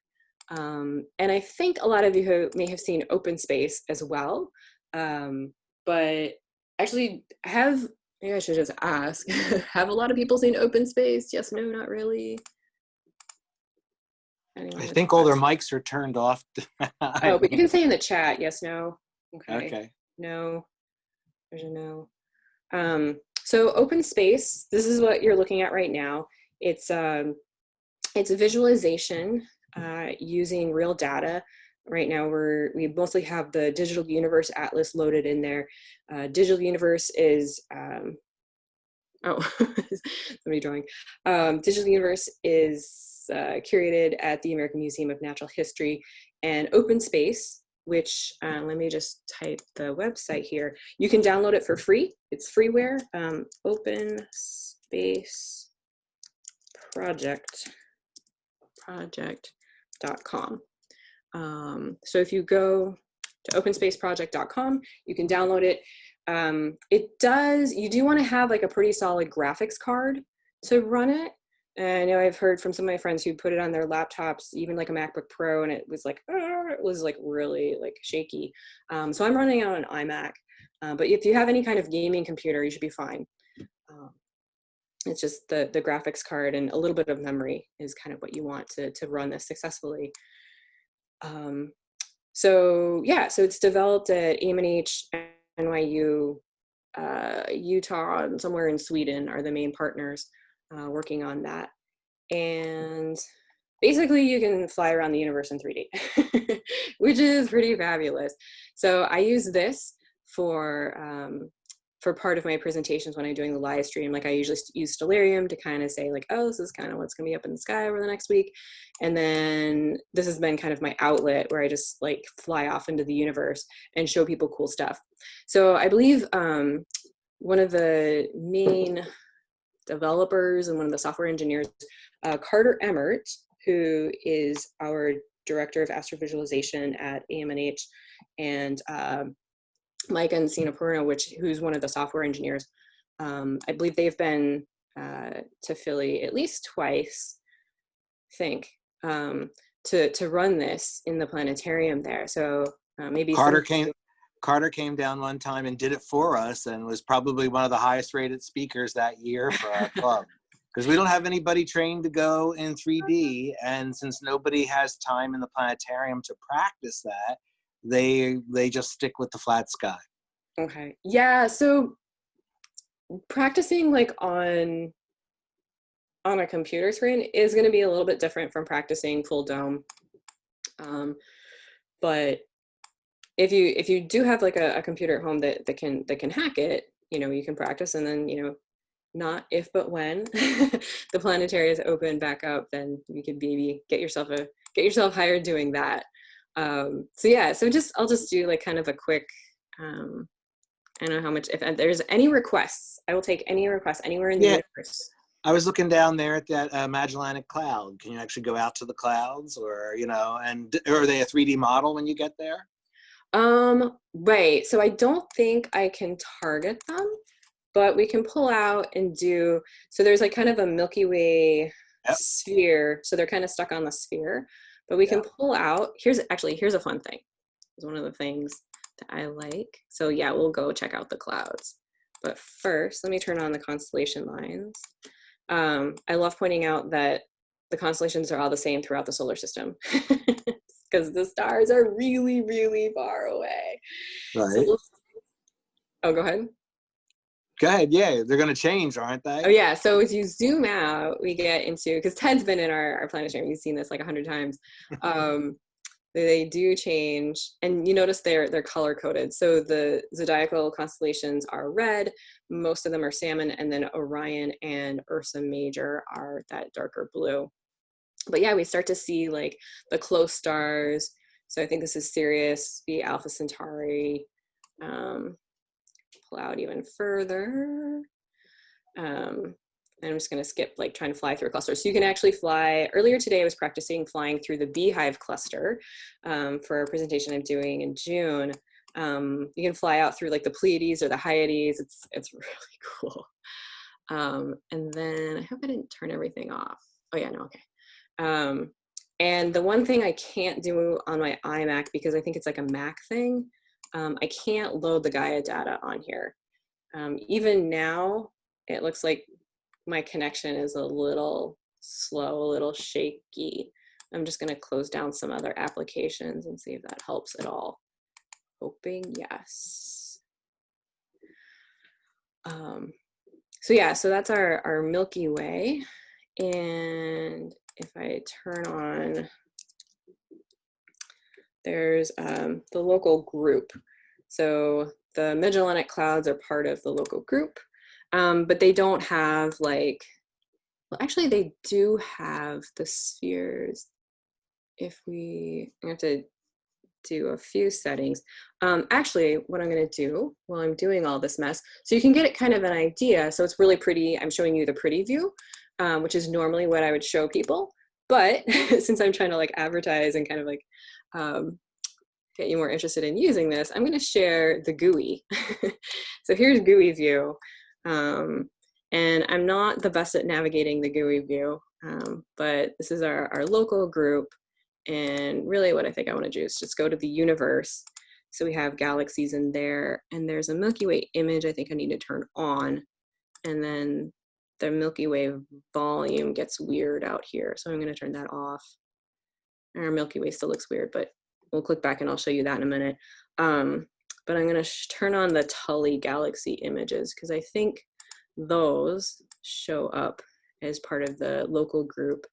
And I think a lot of you may have seen OpenSpace as well. But actually, maybe I should just ask, have a lot of people seen OpenSpace? Yes, no, not really. I think all their mics are turned off. Oh, but you can say in the chat, yes, no. Okay. No, there's a no. So OpenSpace, this is what you're looking at right now. It's a visualization using real data. Right now we mostly have the Digital Universe Atlas loaded in there. Digital Universe is, somebody drawing. Digital Universe is curated at the American Museum of Natural History, and OpenSpace, which let me just type the website here. You can download it for free. It's freeware. OpenSpace project.com. So if you go to openspaceproject.com, you can download it. You do want to have like a pretty solid graphics card to run it. And I know I've heard from some of my friends who put it on their laptops, even like a MacBook Pro, and it was like really like shaky. So I'm running on an iMac, but if you have any kind of gaming computer, you should be fine. It's just the graphics card and a little bit of memory is kind of what you want to run this successfully. So yeah, so it's developed at AMNH, NYU, Utah, and somewhere in Sweden are the main partners working on that. And basically you can fly around the universe in 3D, which is pretty fabulous. So I use this for part of my presentations when I'm doing the live stream. Like I usually use Stellarium to kind of say like, oh, this is kind of what's gonna be up in the sky over the next week. And then this has been kind of my outlet where I just like fly off into the universe and show people cool stuff. So I believe one of the main developers and one of the software engineers, Carter Emmert, who is our director of astrovisualization at AMNH, and Mike and Sinapurna, who's one of the software engineers. I believe they've been to Philly at least twice, I think, to run this in the planetarium there. So maybe Carter came down one time and did it for us, and was probably one of the highest rated speakers that year for our club. Because we don't have anybody trained to go in 3D, and since nobody has time in the planetarium to practice that, they just stick with the flat sky. Okay. Yeah. So practicing like on a computer screen is going to be a little bit different from practicing full dome. But if you do have like a computer at home that can hack it, you can practice, and then not if but when the planetary is open back up, then you could maybe get yourself hired doing that. So yeah, so I'll just do like kind of a quick, I don't know how much, if there's any requests, I will take any requests anywhere in the universe. I was looking down there at that Magellanic Cloud. Can you actually go out to the clouds, or and are they a 3D model when you get there? Right. So I don't think I can target them, but we can pull out and do, so there's like kind of a Milky Way sphere. So they're kind of stuck on the sphere, but we can pull out, here's a fun thing. It's one of the things that I like. So yeah, we'll go check out the clouds. But first, let me turn on the constellation lines. I love pointing out that the constellations are all the same throughout the solar system because the stars are really, really far away. Right. So oh, go ahead. Go ahead. Yeah, they're going to change, aren't they? Oh yeah. So as you zoom out, we get into, because Ted's been in our planetarium, we've seen this like 100 times. They do change, and you notice they're color coded. So the zodiacal constellations are red, most of them are salmon, and then Orion and Ursa Major are that darker blue. But yeah, we start to see like the close stars. So I think this is Sirius, B Alpha Centauri. Pull out even further. I'm just going to skip like trying to fly through a cluster. So you can actually fly. Earlier today I was practicing flying through the Beehive cluster for a presentation I'm doing in June. You can fly out through like the Pleiades or the Hyades. It's really cool. And then I hope I didn't turn everything off. Oh yeah, no, okay. And the one thing I can't do on my iMac, because I think it's like a Mac thing, I can't load the Gaia data on here. Even now, it looks like my connection is a little slow, a little shaky. I'm just going to close down some other applications and see if that helps at all. Hoping yes. So yeah, so that's our Milky Way. And if I turn on, there's the local group. So the Magellanic Clouds are part of the local group. But they don't have like, well, actually they do have the spheres. I have to do a few settings. Actually, what I'm going to do while I'm doing all this mess, so you can get it kind of an idea. So it's really pretty. I'm showing you the pretty view, which is normally what I would show people. But since I'm trying to like advertise and kind of like get you more interested in using this, I'm going to share the GUI. So here's GUI view. And I'm not the best at navigating the GUI view, but this is our local group. And really what I think I want to do is just go to the universe. So we have galaxies in there, and there's a Milky Way image I think I need to turn on. And then the Milky Way volume gets weird out here. So I'm going to turn that off. Our Milky Way still looks weird, but we'll click back and I'll show you that in a minute. But I'm going to turn on the Tully galaxy images because I think those show up as part of the local group.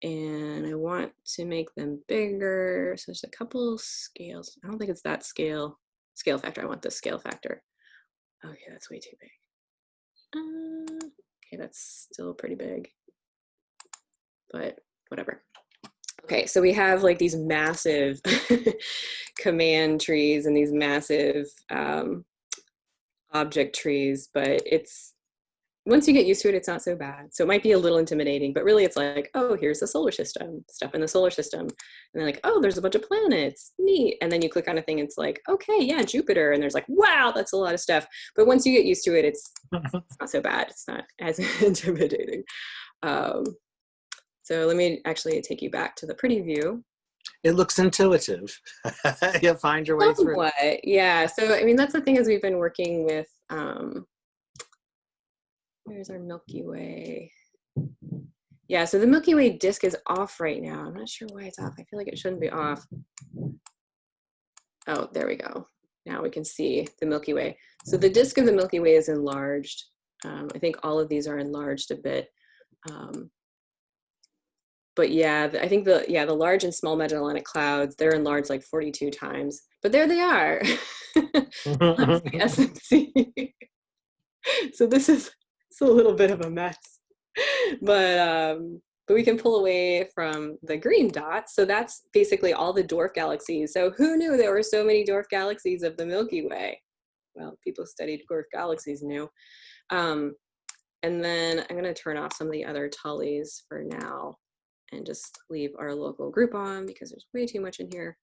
And I want to make them bigger. So there's a couple scales. I don't think it's that scale factor. I want the scale factor. Okay, that's way too big. Okay, that's still pretty big, but whatever. Okay, so we have like these massive command trees and these massive object trees, but it's, once you get used to it, it's not so bad. So it might be a little intimidating, but really it's like, oh, here's the solar system, stuff in the solar system. And then like, oh, there's a bunch of planets, neat. And then you click on a thing, it's like, okay, yeah, Jupiter. And there's like, wow, that's a lot of stuff. But once you get used to it, it's not so bad. It's not as intimidating. So let me actually take you back to the pretty view. It looks intuitive. You find your way through. Somewhat, yeah. So, I mean, that's the thing is we've been working with, where's our Milky Way? Yeah, so the Milky Way disk is off right now. I'm not sure why it's off. I feel like it shouldn't be off. Oh, there we go. Now we can see the Milky Way. So the disk of the Milky Way is enlarged. I think all of these are enlarged a bit. But yeah, I think the large and small Magellanic Clouds, they're enlarged like 42 times. But there they are. That's the SMC. So this is, it's a little bit of a mess. But we can pull away from the green dots. So that's basically all the dwarf galaxies. So who knew there were so many dwarf galaxies of the Milky Way? Well, people who studied dwarf galaxies knew. And then I'm going to turn off some of the other Tullys for now and just leave our local group on because there's way too much in here.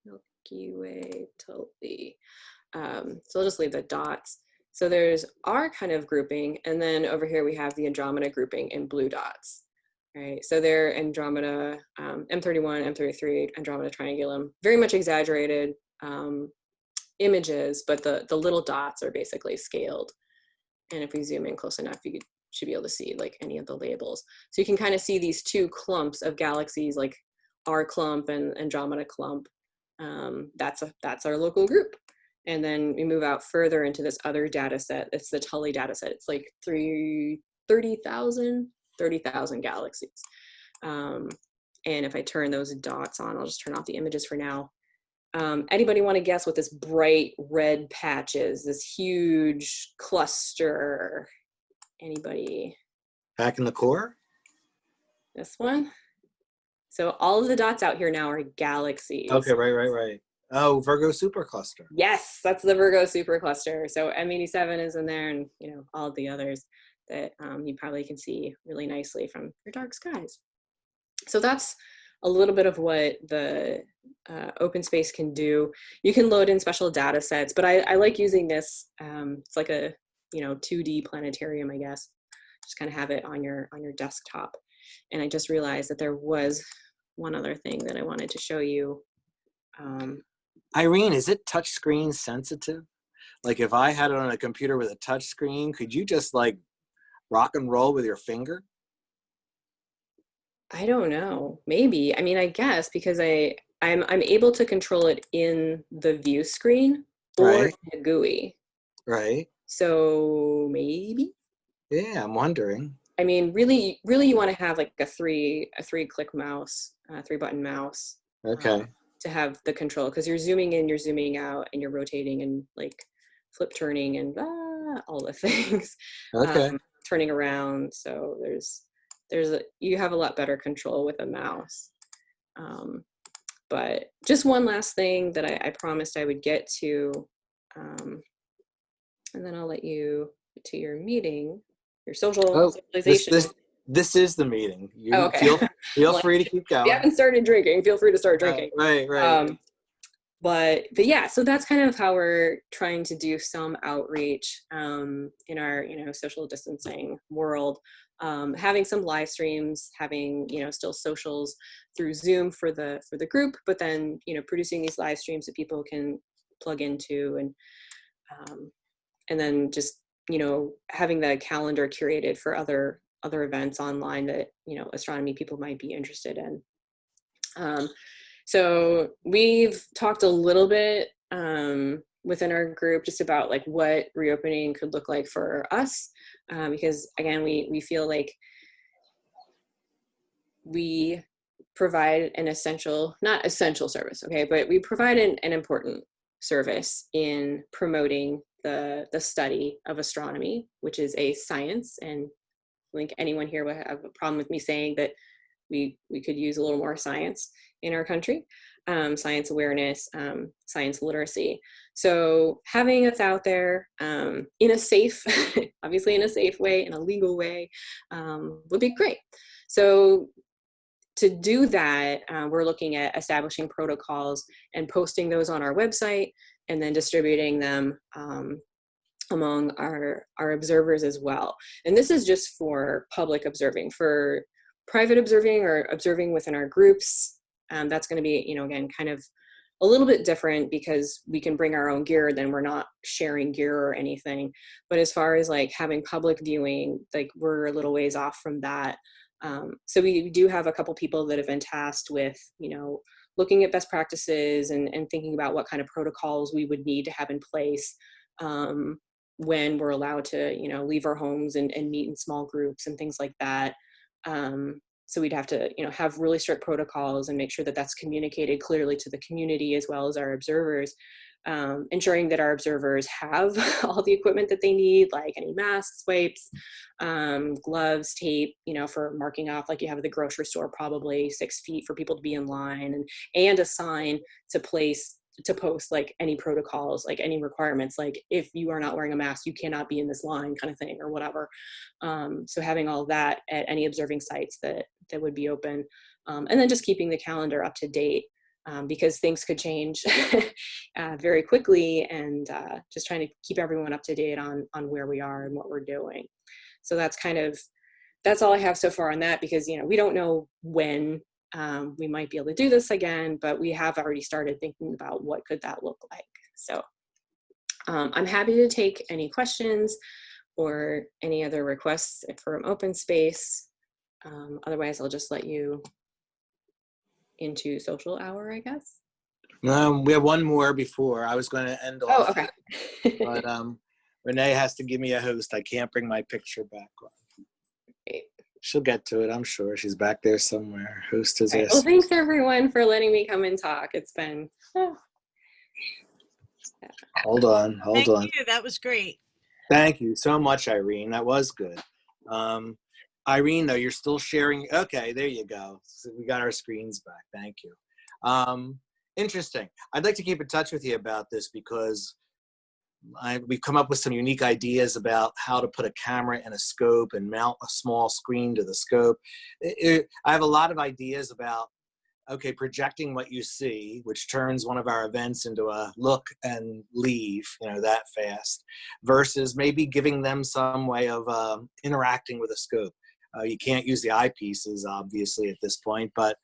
Milky Way Tully. So I'll just leave the dots. So there's our kind of grouping, and then over here we have the Andromeda grouping in blue dots. Right, so they're Andromeda, M31, M33, Andromeda Triangulum, very much exaggerated images, but the little dots are basically scaled. And if we zoom in close enough, you should be able to see like any of the labels. So you can kind of see these two clumps of galaxies, like our clump and Andromeda clump. That's our local group. And then we move out further into this other data set. It's the Tully data set. It's like 30,000 galaxies. And if I turn those dots on, I'll just turn off the images for now. Anybody want to guess what this bright red patch is? This huge cluster? Anybody? Back in the core? This one? So all of the dots out here now are galaxies. Okay, right. Oh, Virgo supercluster. Yes, that's the Virgo supercluster. So M87 is in there, and you know all of the others that you probably can see really nicely from your dark skies. So that's a little bit of what the open space can do. You can load in special data sets, but I like using this. It's like a 2D planetarium, I guess. Just kind of have it on your desktop. And I just realized that there was one other thing that I wanted to show you. Irene, is it touchscreen sensitive? Like if I had it on a computer with a touch screen, could you just like rock and roll with your finger? I don't know. Maybe. I mean, I guess because I'm able to control it in the view screen or Right. in the GUI. Right. So maybe. Yeah, I'm wondering. I mean, really, you want to have like a three click mouse, 3-button mouse. Okay. To have the control, because you're zooming in, you're zooming out, and you're rotating and like flip turning and all the things. Okay. Turning around. So you have a lot better control with a mouse. But just one last thing that I promised I would get to, and then I'll let you get to your meeting, your social socialization. This is the meeting. You okay. feel free to keep going. If you haven't started drinking, feel free to start drinking. Right. But yeah, so that's kind of how we're trying to do some outreach in our social distancing world. Having some live streams, having still socials through Zoom for the group, but then producing these live streams that people can plug into, and then just having the calendar curated for other other events online that, astronomy people might be interested in. So we've talked a little bit within our group just about like what reopening could look like for us, because again, we feel like we provide an essential, not essential service, okay, but we provide an important service in promoting the study of astronomy, which is a science. And I think anyone here would have a problem with me saying that we could use a little more science in our country, science awareness, science literacy. So having us out there in a safe, obviously in a safe way, in a legal way, would be great. So to do that, we're looking at establishing protocols and posting those on our website, and then distributing them among our observers as well. And this is just for public observing. For private observing or observing within our groups, that's going to be, again, kind of a little bit different because we can bring our own gear, then we're not sharing gear or anything. But as far as like having public viewing, like we're a little ways off from that. So we do have a couple people that have been tasked with, looking at best practices and thinking about what kind of protocols we would need to have in place when we're allowed to, leave our homes and meet in small groups and things like that. So we'd have to, have really strict protocols and make sure that that's communicated clearly to the community as well as our observers, ensuring that our observers have all the equipment that they need, like any masks, wipes, gloves, tape, for marking off, like you have at the grocery store, probably 6 feet for people to be in line, and a sign to post like any protocols, like any requirements, like if you are not wearing a mask, you cannot be in this line kind of thing or whatever. So having all that at any observing sites that would be open, and then just keeping the calendar up to date, because things could change very quickly, and just trying to keep everyone up to date on where we are and what we're doing. So that's all I have so far on that, because we don't know when we might be able to do this again, but we have already started thinking about what could that look like. So I'm happy to take any questions or any other requests from open space. Otherwise, I'll just let you into social hour, I guess. We have one more before. I was going to end off. Oh, okay. But Renee has to give me a host. I can't bring my picture back on. Great. She'll get to it, I'm sure. She's back there somewhere. Host is Well, thanks everyone for letting me come and talk. It's been Hold on. Thank you. That was great. Thank you so much, Irene. That was good. Irene, though, you're still sharing. Okay, there you go. So we got our screens back. Thank you. Interesting. I'd like to keep in touch with you about this because we've come up with some unique ideas about how to put a camera in a scope and mount a small screen to the scope. I have a lot of ideas about, okay, projecting what you see, which turns one of our events into a look and leave, that fast, versus maybe giving them some way of interacting with a scope. You can't use the eyepieces, obviously, at this point, but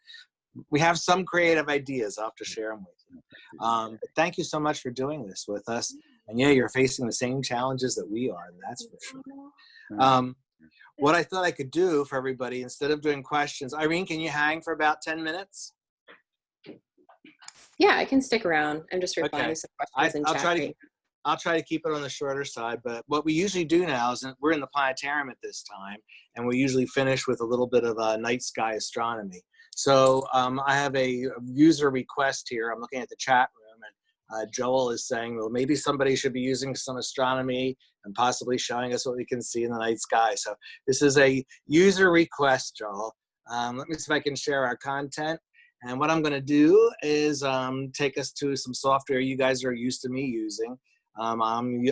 we have some creative ideas. I'll have to share them with you. But thank you so much for doing this with us. And yeah, you're facing the same challenges that we are, that's for sure. What I thought I could do for everybody, instead of doing questions, Irene, can you hang for about 10 minutes? Yeah, I can stick around. I'm just replying to some questions in chat. I'll try to keep it on the shorter side, but what we usually do now is we're in the planetarium at this time, and we usually finish with a little bit of night sky astronomy. So I have a user request here. I'm looking at the chat room, and Joel is saying, well, maybe somebody should be using some astronomy and possibly showing us what we can see in the night sky. So this is a user request, Joel. Let me see if I can share our content. And what I'm going to do is take us to some software you guys are used to me using. I'm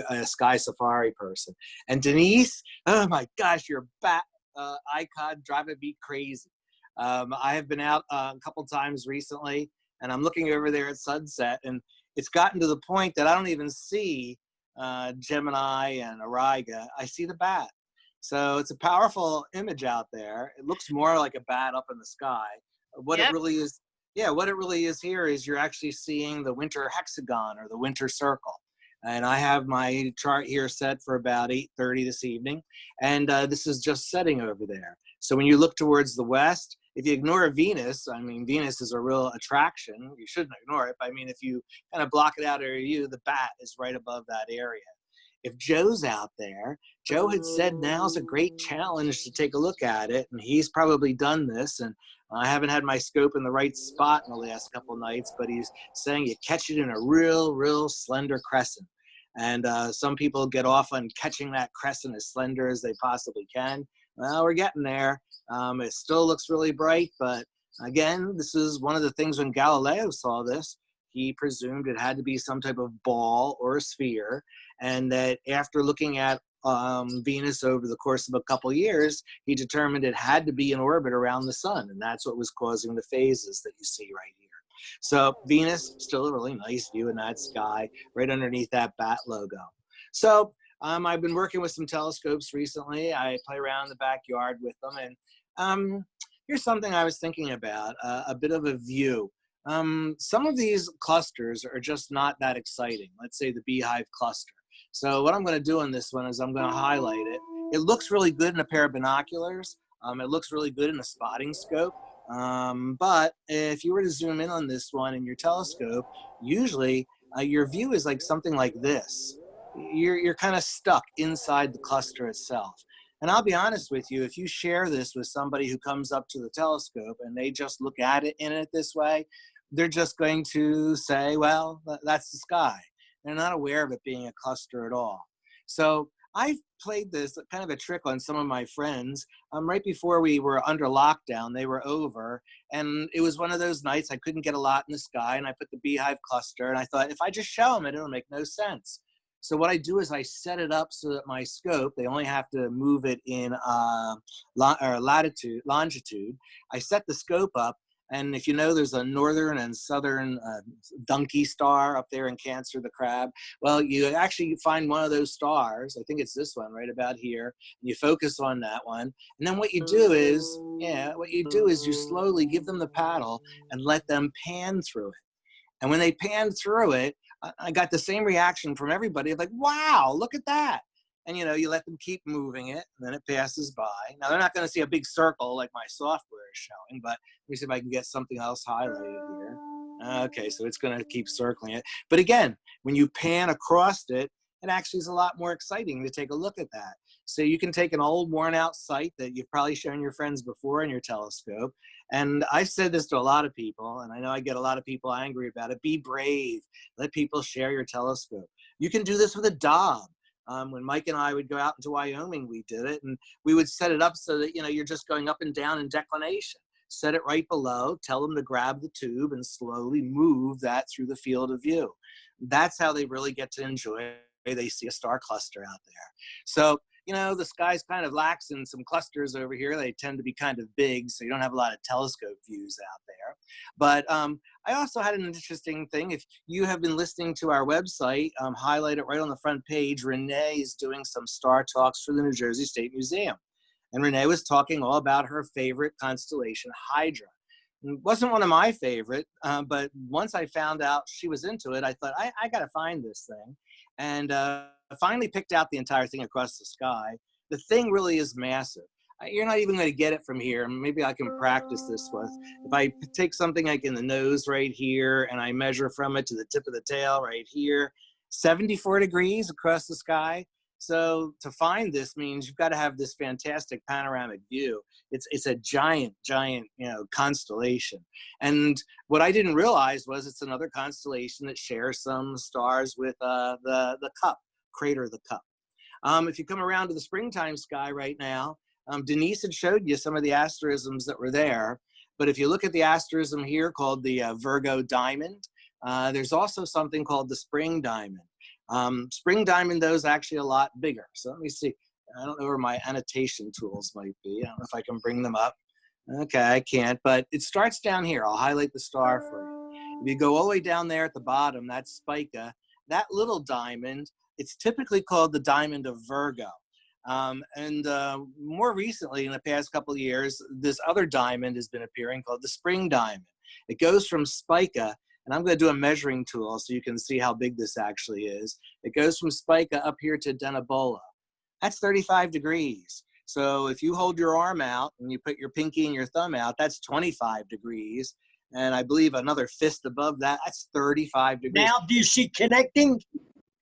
a Sky Safari person. And Denise, oh my gosh, your bat icon driving me crazy. I have been out a couple times recently, and I'm looking over there at sunset, and it's gotten to the point that I don't even see Gemini and Auriga. I see the bat. So it's a powerful image out there. It looks more like a bat up in the sky. What it really is, what it really is here is you're actually seeing the winter hexagon or the winter circle. And I have my chart here set for about 8:30 this evening. And this is just setting over there. So when you look towards the west, if you ignore Venus, I mean, Venus is a real attraction. You shouldn't ignore it. But I mean, if you kind of block it out of your view, the bat is right above that area. If Joe's out there, Joe had said now's a great challenge to take a look at it, and he's probably done this. And I haven't had my scope in the right spot in the last couple of nights, but he's saying you catch it in a real slender crescent. And some people get off on catching that crescent as slender as they possibly can. Well, we're getting there. It still looks really bright, but again, this is one of the things when Galileo saw this, he presumed it had to be some type of ball or a sphere, and that after looking at Venus over the course of a couple years, he determined it had to be in orbit around the sun, and that's what was causing the phases that you see right here. So Venus, still a really nice view in that sky, right underneath that bat logo. So I've been working with some telescopes recently. I play around in the backyard with them, and here's something I was thinking about, a bit of a view. Some of these clusters are just not that exciting. Let's say the Beehive cluster. So what I'm going to do on this one is I'm going to highlight it. It looks really good in a pair of binoculars. It looks really good in a spotting scope. But if you were to zoom in on this one in your telescope, usually your view is like something like this. You're kind of stuck inside the cluster itself. And I'll be honest with you, if you share this with somebody who comes up to the telescope and they just look at it in it this way, they're just going to say, well, that's the sky. They're not aware of it being a cluster at all. So I've played this kind of a trick on some of my friends. Right before we were under lockdown, they were over, and it was one of those nights I couldn't get a lot in the sky, and I put the Beehive cluster, and I thought, if I just show them it, it'll make no sense. So what I do is I set it up so that my scope, they only have to move it in longitude. I set the scope up, and if you know, there's a northern and southern donkey star up there in Cancer, the crab. Well, you actually find one of those stars. I think it's this one right about here. And you focus on that one. And then what you do is, you slowly give them the paddle and let them pan through it. And when they pan through it, I got the same reaction from everybody, like, wow, look at that. And, you know, you let them keep moving it, and then it passes by. Now, they're not going to see a big circle like my software is showing, but let me see if I can get something else highlighted here. Okay, so it's going to keep circling it. But again, when you pan across it, it actually is a lot more exciting to take a look at that. So you can take an old worn out sight that you've probably shown your friends before in your telescope. And I've said this to a lot of people, and I know I get a lot of people angry about it. Be brave. Let people share your telescope. You can do this with a Dob. When Mike and I would go out into Wyoming, we did it, and we would set it up so that, you know, you're just going up and down in declination. Set it right below, tell them to grab the tube and slowly move that through the field of view. That's how they really get to enjoy it. They see a star cluster out there. So, you know, the sky's kind of lax in some clusters over here. They tend to be kind of big, so you don't have a lot of telescope views out there. But I also had an interesting thing. If you have been listening to our website, highlight it right on the front page. Renee is doing some star talks for the New Jersey State Museum. And Renee was talking all about her favorite constellation, Hydra. It wasn't one of my favorite, but once I found out she was into it, I thought, I got to find this thing. And I finally picked out the entire thing across the sky. The thing really is massive. You're not even going to get it from here. Maybe I can practice this with. If I take something like in the nose right here, and I measure from it to the tip of the tail right here, 74 degrees across the sky. So to find this means you've got to have this fantastic panoramic view. It's a giant, you know, constellation. And what I didn't realize was it's another constellation that shares some stars with the Cup, crater of the Cup. If you come around to the springtime sky right now, Denise had showed you some of the asterisms that were there. But if you look at the asterism here called the Virgo diamond, there's also something called the spring diamond. Spring diamond, though, is actually a lot bigger. So let me see. I don't know where my annotation tools might be. I don't know if I can bring them up. Okay, I can't, but it starts down here. I'll highlight the star for you. If you go all the way down there at the bottom, that's Spica. That little diamond, it's typically called the diamond of Virgo. More recently, in the past couple of years, this other diamond has been appearing called the spring diamond. It goes from Spica And I'm going to do a measuring tool so you can see how big this actually is. It goes from Spica up here to Denebola. That's 35 degrees. So if you hold your arm out and you put your pinky and your thumb out, that's 25 degrees. And I believe another fist above that, that's 35 degrees. Now, do you see connecting?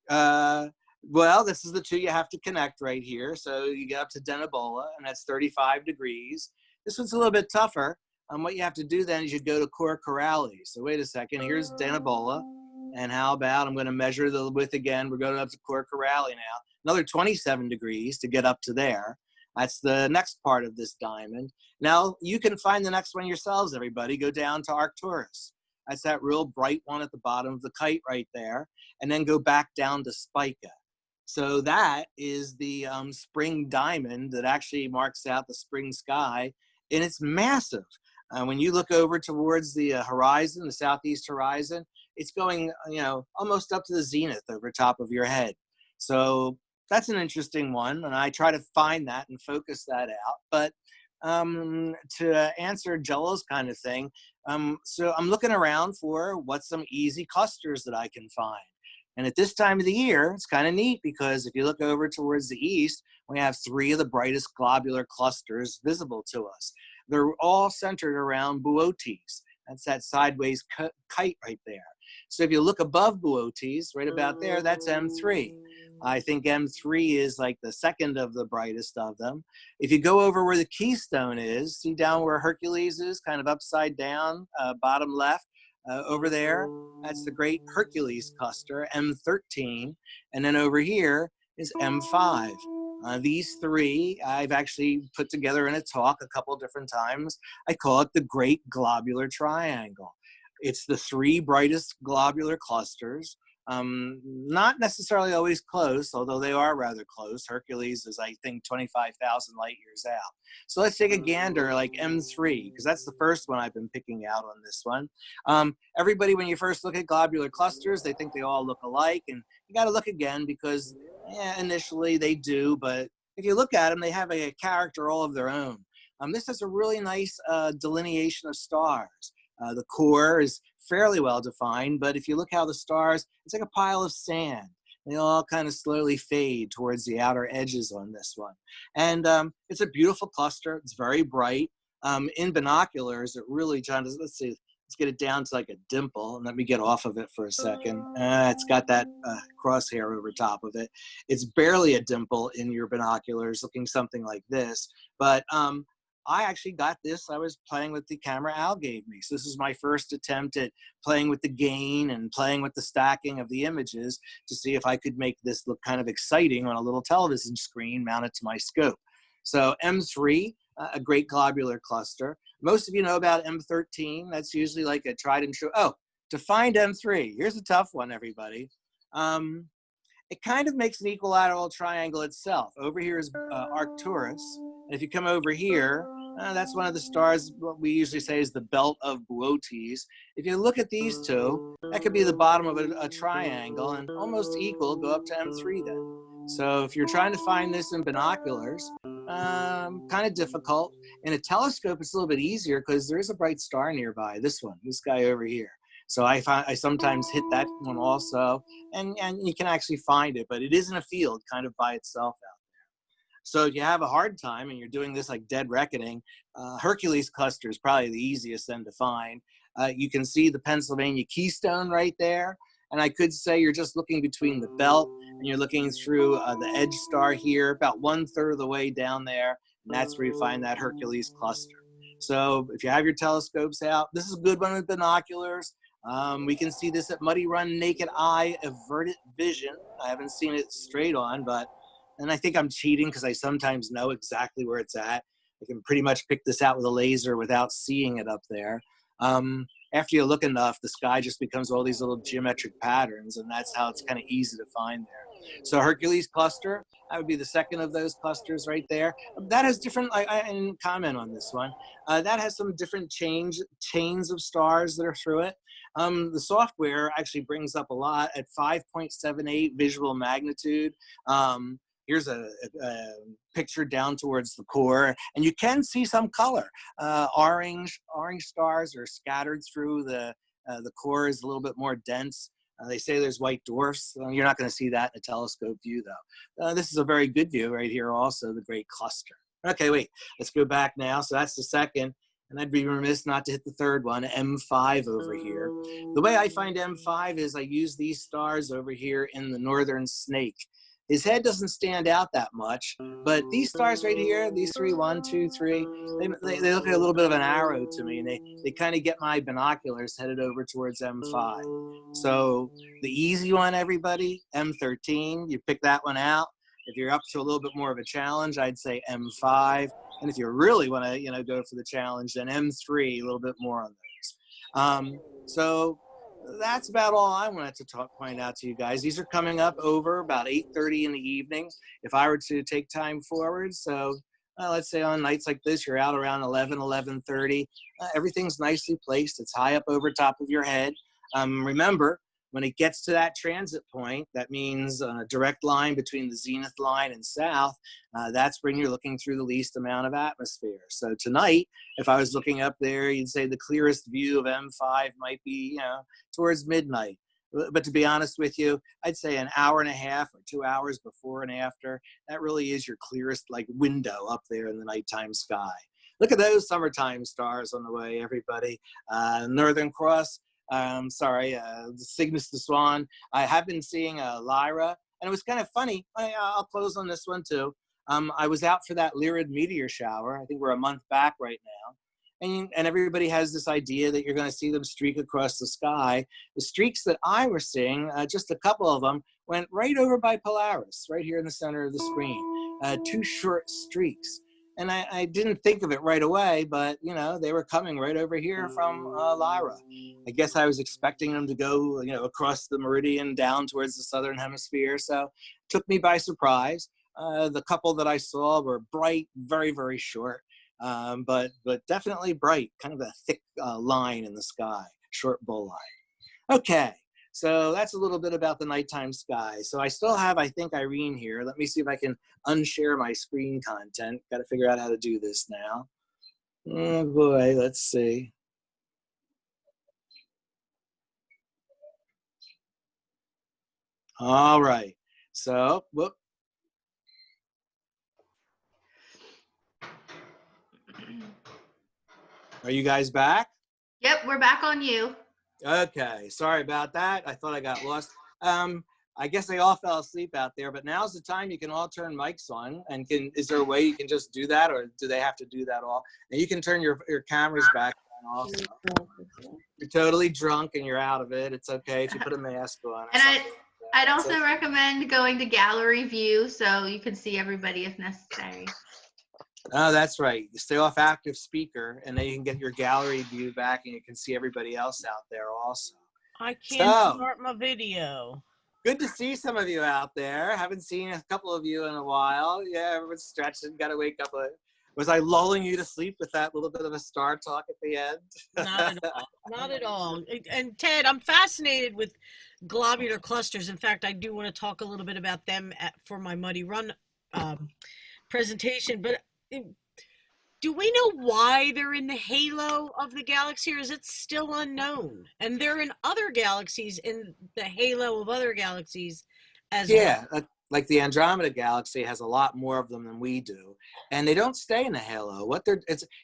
Well, this is the two you have to connect right here. So you get up to Denebola, and that's 35 degrees. This one's a little bit tougher. What you have to do then is you go to Cor Corrales. So wait a second, here's Denebola. And how about, I'm going to measure the width again. We're going up to Cor Corale now. Another 27 degrees to get up to there. That's the next part of this diamond. Now, you can find the next one yourselves, everybody. Go down to Arcturus. That's that real bright one at the bottom of the kite right there. And then go back down to Spica. So that is the spring diamond that actually marks out the spring sky. And it's massive. When you look over towards the horizon, the southeast horizon, it's going, almost up to the zenith over top of your head. So that's an interesting one, and I try to find that and focus that out. But to answer Jello's kind of thing, so I'm looking around for what's some easy clusters that I can find. And at this time of the year, it's kind of neat because if you look over towards the east, we have 3 of the brightest globular clusters visible to us. They're all centered around Boötes. That's that sideways kite right there. So if you look above Boötes, right about there, that's M3. I think M3 is like the second of the brightest of them. If you go over where the keystone is, see down where Hercules is, kind of upside down, bottom left, over there, that's the great Hercules cluster, M13. And then over here is M5. These 3 I've actually put together in a talk a couple different times. I call it the Great Globular Triangle. It's the 3 brightest globular clusters. Not necessarily always close, although they are rather close. Hercules is, I think, 25,000 light years out. So let's take a gander like M3, because that's the first one I've been picking out on this one. Everybody, when you first look at globular clusters, they think they all look alike, and you got to look again because initially they do, but if you look at them, they have a character all of their own. This has a really nice delineation of stars. The core is fairly well defined, but if you look how the stars, it's like a pile of sand. They all kind of slowly fade towards the outer edges on this one. And it's a beautiful cluster. It's very bright. In binoculars, it really, John, let's see, let's get it down to like a dimple. And let me get off of it for a second. It's got that crosshair over top of it. It's barely a dimple in your binoculars, looking something like this. But I actually got this. I was playing with the camera Al gave me. So this is my first attempt at playing with the gain and playing with the stacking of the images to see if I could make this look kind of exciting on a little television screen mounted to my scope. So M3, a great globular cluster. Most of you know about M13. That's usually like a tried and true. Oh, to find M3, here's a tough one, everybody. It kind of makes an equilateral triangle itself. Over here is Arcturus. And if you come over here, that's one of the stars, what we usually say is the belt of Boötes. If you look at these 2, that could be the bottom of a triangle, and almost equal, go up to M3 then. So if you're trying to find this in binoculars, kind of difficult. In a telescope, it's a little bit easier because there is a bright star nearby, this one, this guy over here. So I sometimes hit that one also, and you can actually find it, but it is in a field kind of by itself out there. So if you have a hard time and you're doing this like dead reckoning, Hercules cluster is probably the easiest then to find. You can see the Pennsylvania keystone right there. And I could say you're just looking between the belt and you're looking through the edge star here, about 1/3 of the way down there. And that's where you find that Hercules cluster. So if you have your telescopes out, this is a good one with binoculars. We can see this at Muddy Run naked eye averted vision. I haven't seen it straight on, and I think I'm cheating because I sometimes know exactly where it's at. I can pretty much pick this out with a laser without seeing it up there. After you look enough, the sky just becomes all these little geometric patterns, and that's how it's kind of easy to find there. So Hercules cluster, that would be the second of those clusters right there. That has different, I didn't comment on this one. That has some different chains of stars that are through it. The software actually brings up a lot at 5.78 visual magnitude. Here's a picture down towards the core, and you can see some color. Orange stars are scattered through the The core is a little bit more dense. They say there's white dwarfs. You're not going to see that in a telescope view, though. This is a very good view right here also, the Great Cluster. Okay, wait, let's go back now. So that's the second, and I'd be remiss not to hit the third one, M5 over here. The way I find M5 is I use these stars over here in the Northern Snake. His head doesn't stand out that much, but these stars right here, these three, 1, 2, 3, they look like a little bit of an arrow to me, and they kind of get my binoculars headed over towards M5. So the easy one, everybody, M13, you pick that one out. If you're up to a little bit more of a challenge, I'd say M5. And if you really want to, go for the challenge, then M3, a little bit more on those. So that's about all I wanted to point out to you guys. These are coming up over about 8:30 in the evening. If I were to take time forward, so let's say on nights like this, you're out around 11:30. Everything's nicely placed. It's high up over top of your head. Remember, when it gets to that transit point, that means a direct line between the zenith line and south. That's when you're looking through the least amount of atmosphere. So tonight, if I was looking up there, you'd say the clearest view of M5 might be, towards midnight. But to be honest with you, I'd say an hour and a half or 2 hours before and after, that really is your clearest window up there in the nighttime sky. Look at those summertime stars on the way, everybody. Northern Cross. Cygnus the Swan. I have been seeing Lyra, and it was kind of funny. I'll close on this one too. I was out for that Lyrid meteor shower. I think we're a month back right now. And everybody has this idea that you're going to see them streak across the sky. The streaks that I was seeing, just a couple of them, went right over by Polaris, right here in the center of the screen. 2 short streaks. And I didn't think of it right away, but, they were coming right over here from Lyra. I guess I was expecting them to go, across the meridian down towards the southern hemisphere. So it took me by surprise. The couple that I saw were bright, very, very short, but definitely bright, kind of a thick line in the sky, short bolide. Okay. So that's a little bit about the nighttime sky. So I still have, I think, Irene here. Let me see if I can unshare my screen content. Got to figure out how to do this now. Oh boy, let's see. All right. So, whoop. Are you guys back? Yep, we're back on you. Okay, sorry about that. I thought I got lost. I guess they all fell asleep out there, but now's the time you can all turn mics on. And is there a way you can just do that, or do they have to do that all? And you can turn your cameras back on also. You're totally drunk and you're out of it. It's okay if you put a mask on. And I'd also recommend going to gallery view so you can see everybody if necessary. Oh, that's right. You stay off active speaker, and then you can get your gallery view back, and you can see everybody else out there also. I can't start my video. Good to see some of you out there. Haven't seen a couple of you in a while. Yeah, everyone's stretching. Got to wake up. Was I lulling you to sleep with that little bit of a star talk at the end? Not at all. Not at all. And Ted, I'm fascinated with globular clusters. In fact, I do want to talk a little bit about them for my Muddy Run presentation. But do we know why they're in the halo of the galaxy, or is it still unknown? And they're in other galaxies, in the halo of other galaxies as well. Yeah, like the Andromeda galaxy has a lot more of them than we do, and they don't stay in the halo.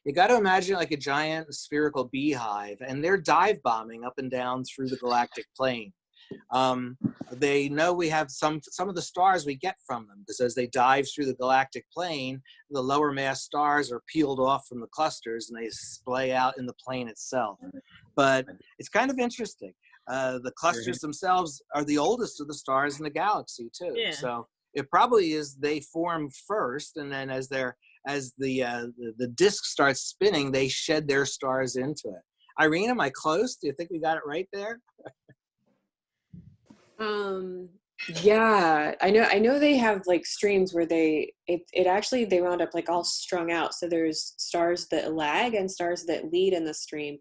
You got to imagine like a giant spherical beehive, and they're dive bombing up and down through the galactic plane. They know we have some of the stars we get from them, because as they dive through the galactic plane, the lower mass stars are peeled off from the clusters and they splay out in the plane itself. But it's kind of interesting. The clusters themselves are the oldest of the stars in the galaxy too. Yeah. So it probably is they form first, and then as the disk starts spinning, they shed their stars into it. Irene, am I close? Do you think we got it right there? Yeah, I know they have like streams where they wound up like all strung out. So there's stars that lag and stars that lead in the stream.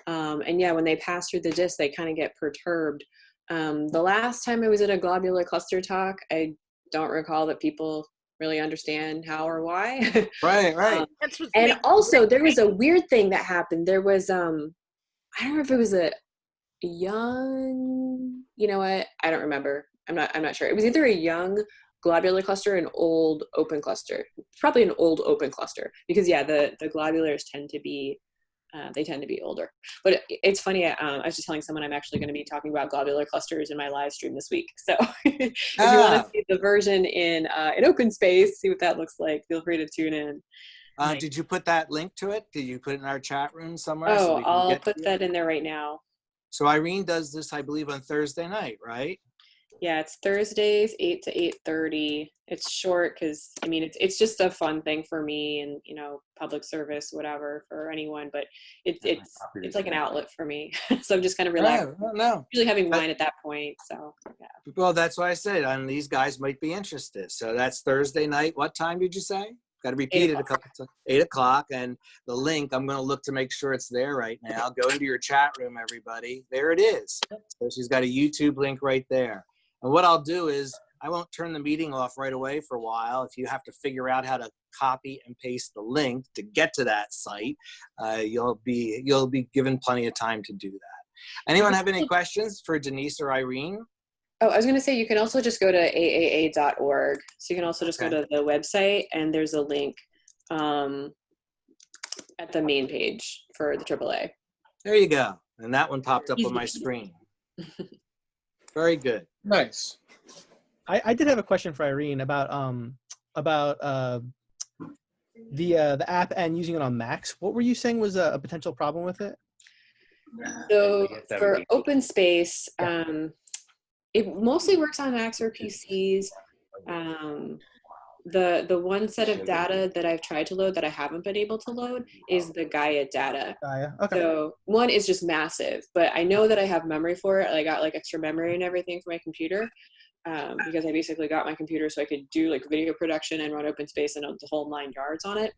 And yeah, when they pass through the disk, they kind of get perturbed. The last time I was at a globular cluster talk, I don't recall that people really understand how or why. Right. And also there was a weird thing that happened. There was, I don't know if it was young, you know what? I don't remember. I'm not sure. It was either a young globular cluster, an old open cluster. Probably an old open cluster because yeah, the globulars tend to be they tend to be older. But it's funny. I was just telling someone I'm actually going to be talking about globular clusters in my live stream this week. So if you want to see the version in open space, see what that looks like, feel free to tune in. Did you put that link to it? Did you put it in our chat room somewhere? Oh, So we can I'll put that in there right now. So Irene does this, I believe, on Thursday night, right? Yeah, it's Thursdays, 8 to 8:30. It's short because I mean it's just a fun thing for me and public service, whatever for anyone. But it's like an outlet for me, so I'm just kind of relaxed. No. Usually having wine at that point, so yeah. Well, that's why I said, and these guys might be interested. So that's Thursday night. What time did you say? Got to repeat it a couple times. 8 o'clock, and the link. I'm going to look to make sure it's there right now. Go into your chat room, everybody. There it is. So she's got a YouTube link right there. And what I'll do is I won't turn the meeting off right away for a while. If you have to figure out how to copy and paste the link to get to that site, you'll be given plenty of time to do that. Anyone have any questions for Denise or Irene? Oh, I was going to say you can also just go to aaa.org. So you can also just go to the website, and there's a link at the main page for the AAA. There you go. And that one popped up on my screen. Very good. Nice. I did have a question for Irene about the app and using it on Macs. What were you saying was a potential problem with it? So for open space, it mostly works on Macs or PCs. The one set of data that I've tried to load that I haven't been able to load is the Gaia data. Gaia, okay. So one is just massive, but I know that I have memory for it. I got like extra memory and everything for my computer because I basically got my computer so I could do like video production and run open space and the whole 9 yards on it.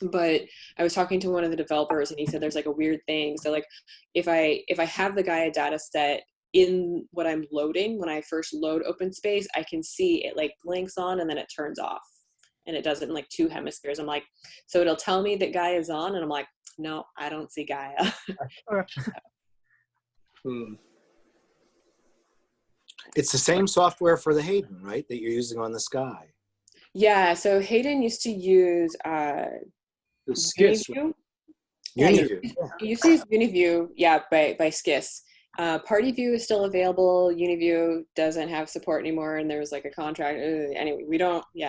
But I was talking to one of the developers and he said there's like a weird thing. So like if I have the Gaia data set in what I'm loading, when I first load open space, I can see it like blinks on and then it turns off, and it does it in like 2 hemispheres. I'm like, so it'll tell me that Gaia is on, and I'm like, no, I don't see Gaia. It's the same software for the Hayden, right, that you're using on the Sky? Yeah, so Hayden used to use Uniview. Uniview. He used to use Uniview, yeah, by Skis. PartyView is still available. Uniview doesn't have support anymore, and there was like a contract. Anyway,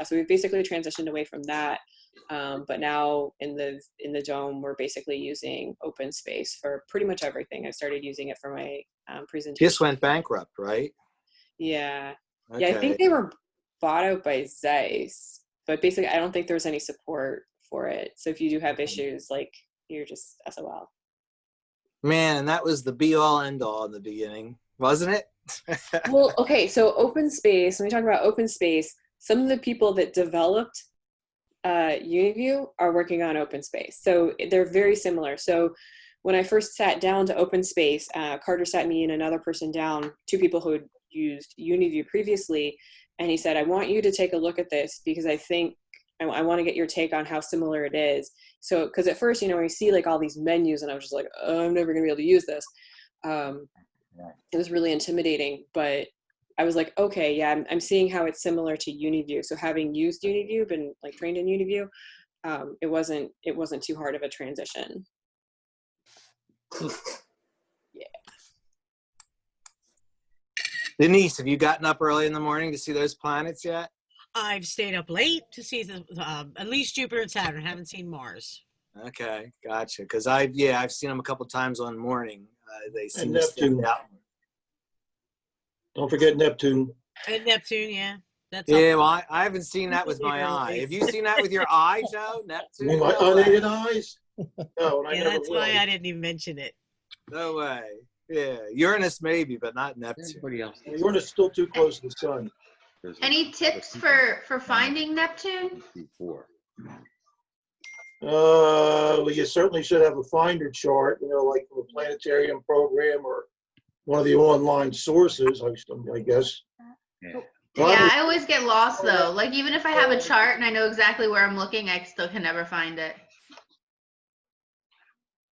so we basically transitioned away from that. But now in the Dome, we're basically using open space for pretty much everything. I started using it for my presentation. This went bankrupt, right? Yeah. Okay. Yeah, I think they were bought out by Zeiss, but basically I don't think there's any support for it. So if you do have issues, like you're just SOL. Man, that was the be-all, end-all in the beginning, wasn't it? Well, okay, so open space, when we talk about open space, some of the people that developed Uniview are working on open space. So they're very similar. So when I first sat down to open space, Carter sat me and another person down, 2 people who had used Uniview previously, and he said, I want you to take a look at this because I think I want to get your take on how similar it is. So, because at first, we see like all these menus and I was just like, oh, I'm never going to be able to use this. It was really intimidating, but I was like, okay, yeah, I'm seeing how it's similar to Uniview. So having used Uniview, been like trained in Uniview, it wasn't too hard of a transition. Yeah. Denise, have you gotten up early in the morning to see those planets yet? I've stayed up late to see at least Jupiter and Saturn. Haven't seen Mars. Okay, gotcha. Because I've seen them a couple times on morning. They seem to stand out. Don't forget Neptune. And Neptune, yeah. Well, I haven't seen that with my eye. Have you seen that with your eye, Joe? Neptune? You mean my unaided eyes? No, yeah, that's why I didn't even mention it. No way. Yeah, Uranus maybe, but not Neptune. Uranus is still too close to the sun. Any tips for finding Neptune? Well, you certainly should have a finder chart, like from a planetarium program or one of the online sources, I guess. Yeah, I always get lost though. Like even if I have a chart and I know exactly where I'm looking, I still can never find it.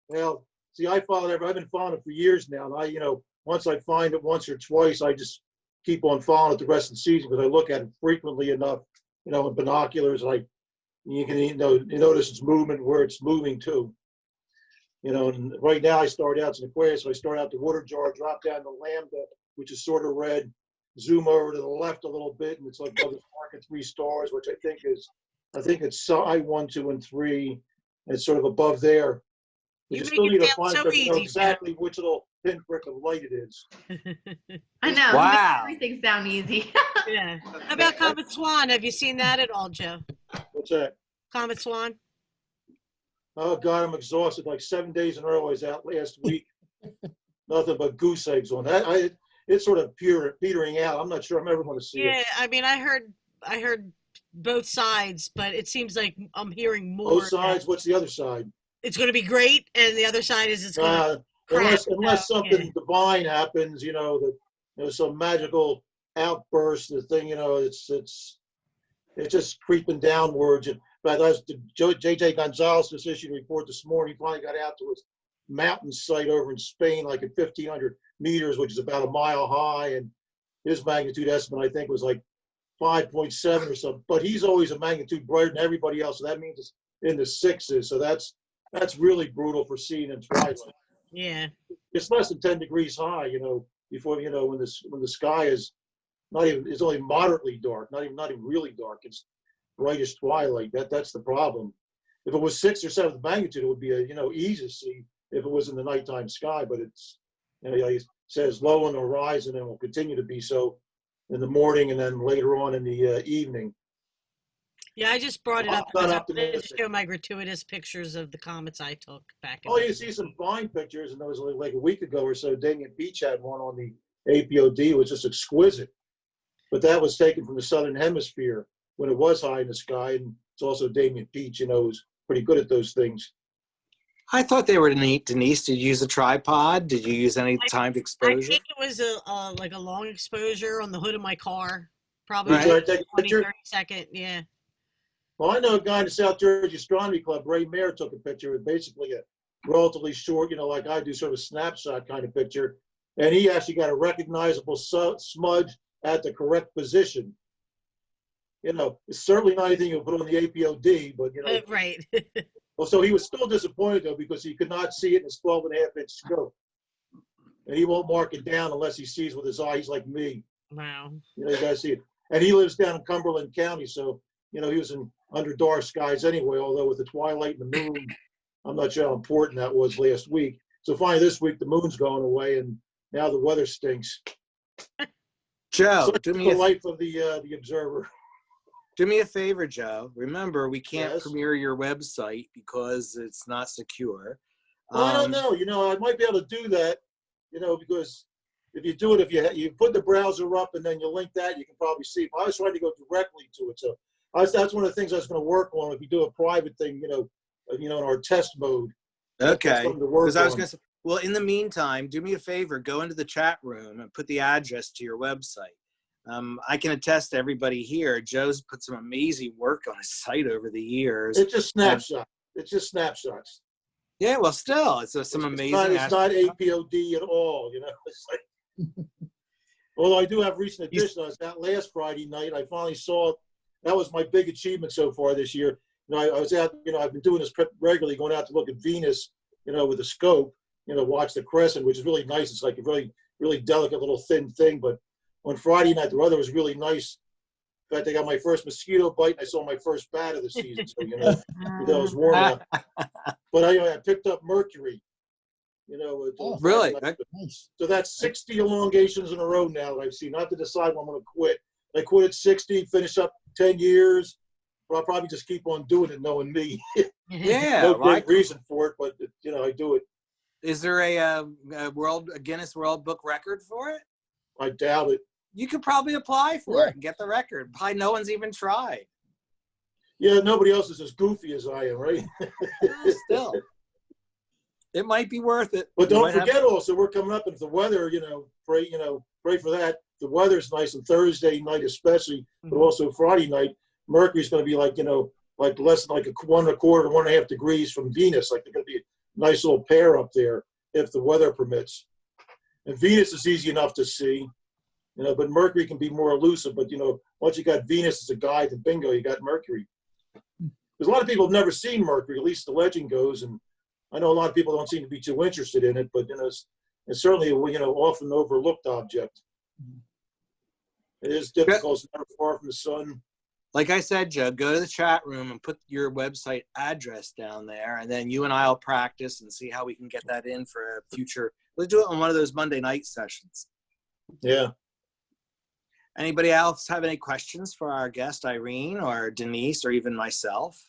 Well, see, I've been following it for years now, and once I find it once or twice, I just keep on following it the rest of the season because I look at it frequently enough, with binoculars. You can, you notice its movement, where it's moving to. And right now I start out, it's an Aquarius, so I start out the water jar, drop down to Lambda, which is sort of red, zoom over to the left a little bit, and it's like another mark of 3 stars, which I think it's Psi 1, 2, and 3. And it's sort of above there. But You you make still it need to sound find so stuff to know easy, exactly which little pinprick of light it is. I know. Wow. Everything sound easy. Yeah. How about Comet Swan? Have you seen that at all, Joe? What's that? Comet Swan? Oh God, I'm exhausted. Like 7 days in a row, I was out last week. Nothing but goose eggs on that. It's sort of petering out. I'm not sure I'm ever going to see Yeah, it. I mean, I heard both sides, but it seems like I'm hearing more. Both sides. What's the other side? It's going to be great, and the other side is it's going to crap. Unless So, something yeah. divine happens, that some magical outburst. The thing, it's just creeping downwards. But as J.J. Gonzalez just issued a report this morning, he finally got out to his mountain site over in Spain, like at 1,500 meters, which is about a mile high, and his magnitude estimate, I think, was like 5.7 or something. But he's always a magnitude brighter than everybody else, so that means it's in the 6s. So that's really brutal for seeing in twilight. Yeah. It's less than 10 degrees high, before when the sky is it's only moderately dark, not even really dark. It's brightest twilight. That's the problem. If it was 6 or 7 magnitude, it would be easy to see if it was in the nighttime sky. But it's it says low on the horizon and will continue to be so in the morning and then later on in the evening. Yeah, I just brought it up I'm because not I wanted to optimistic. show my gratuitous pictures of the comets I took back. Oh, you see some fine pictures, and there was like a week ago or so, Damien Beach had one on the APOD. It was just exquisite. But that was taken from the southern hemisphere when it was high in the sky, and it's also Damien Beach, who's pretty good at those things. I thought they were neat. Denise, did you use a tripod? Did you use any timed I exposure? think it was like a long exposure on the hood of my car, probably You try to take a 20, picture? 30 second. Yeah. Well, I know a guy in the South Jersey Astronomy Club, Ray Mayer, took a picture with basically a relatively short, like I do, sort of snapshot kind of picture. And he actually got a recognizable smudge at the correct position. It's certainly not anything you put on the APOD, but, Right. well, so he was still disappointed, though, because he could not see it in his 12.5-inch scope. And he won't mark it down unless he sees with his eye. He's like me. Wow. You got to see it. And he lives down in Cumberland County, so, he was under dark skies anyway, although with the twilight and the moon, I'm not sure how important that was last week. So finally this week, the moon's going away, and now the weather stinks. Joe, So do it's me the a life of the observer. Do me a favor, Joe. Remember, we can't Yes. premiere your website because it's not secure. Well, I don't know. I might be able to do that, because if you do it, if you put the browser up and then you link that, you can probably see. But I was trying to go directly to it. So that's one of the things I was going to work on. If you do a private thing, in our test mode. That's Okay. something to work Because I was on. going to say, well, in the meantime, do me a favor, go into the chat room and put the address to your website. I can attest to everybody here. Joe's put some amazing work on his site over the years. It's just snapshots. It's just snapshots. Yeah, well, still, it's some amazing. It's not APOD at all. It's like, although I do have recent additions. I was out last Friday night. I finally saw. That was my big achievement so far this year. I was out. I've been doing this regularly, going out to look at Venus. With a scope. Watch the crescent, which is really nice. It's like a really, really delicate little thin thing. But on Friday night, the weather was really nice. In fact, I got my first mosquito bite, and I saw my first bat of the season. So it was warm enough. But I picked up mercury. Really? Nice. So that's 60 elongations in a row now that I've seen. Not to decide when I'm going to quit. I quit at 60, finish up 10 years. But I'll probably just keep on doing it, knowing me. Yeah. No great reason for it, but I do it. Is there a Guinness World Book record for it? I doubt it. You could probably apply for Yeah. it and get the record. Probably no one's even tried. Yeah, nobody else is as goofy as I am, right? Still, it might be worth it. But You don't might have- forget also, we're coming up, and if the weather, pray for that. The weather's nice on Thursday night especially, but also Friday night. Mercury's going to be like less than like 1.25, 1.5 degrees from Venus. Like they're going to be a nice little pair up there if the weather permits. And Venus is easy enough to see, but Mercury can be more elusive. But, once you got Venus as a guide, then bingo, you got Mercury. Because a lot of people have never seen Mercury, at least the legend goes. And I know a lot of people don't seem to be too interested in it, but, it's certainly, often overlooked object. It is difficult, it's never far from the sun. Like I said, Joe, go to the chat room and put your website address down there, and then you and I will practice and see how we can get that in for a future. Let's do it on one of those Monday night sessions. Yeah. Anybody else have any questions for our guest, Irene or Denise, or even myself?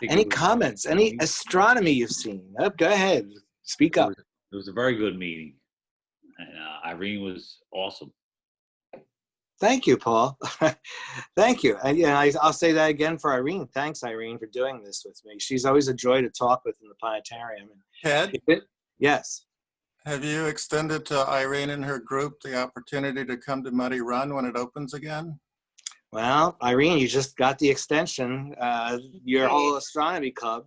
Any comments? Any astronomy you've seen? Oh, go ahead. Speak up. It was a very good meeting. And Irene was awesome. Thank you, Paul. Thank you. And I'll say that again for Irene. Thanks, Irene, for doing this with me. She's always a joy to talk with in the planetarium. Ted, Yes. have you extended to Irene and her group the opportunity to come to Muddy Run when it opens again? Well, Irene, you just got the extension, your whole astronomy club.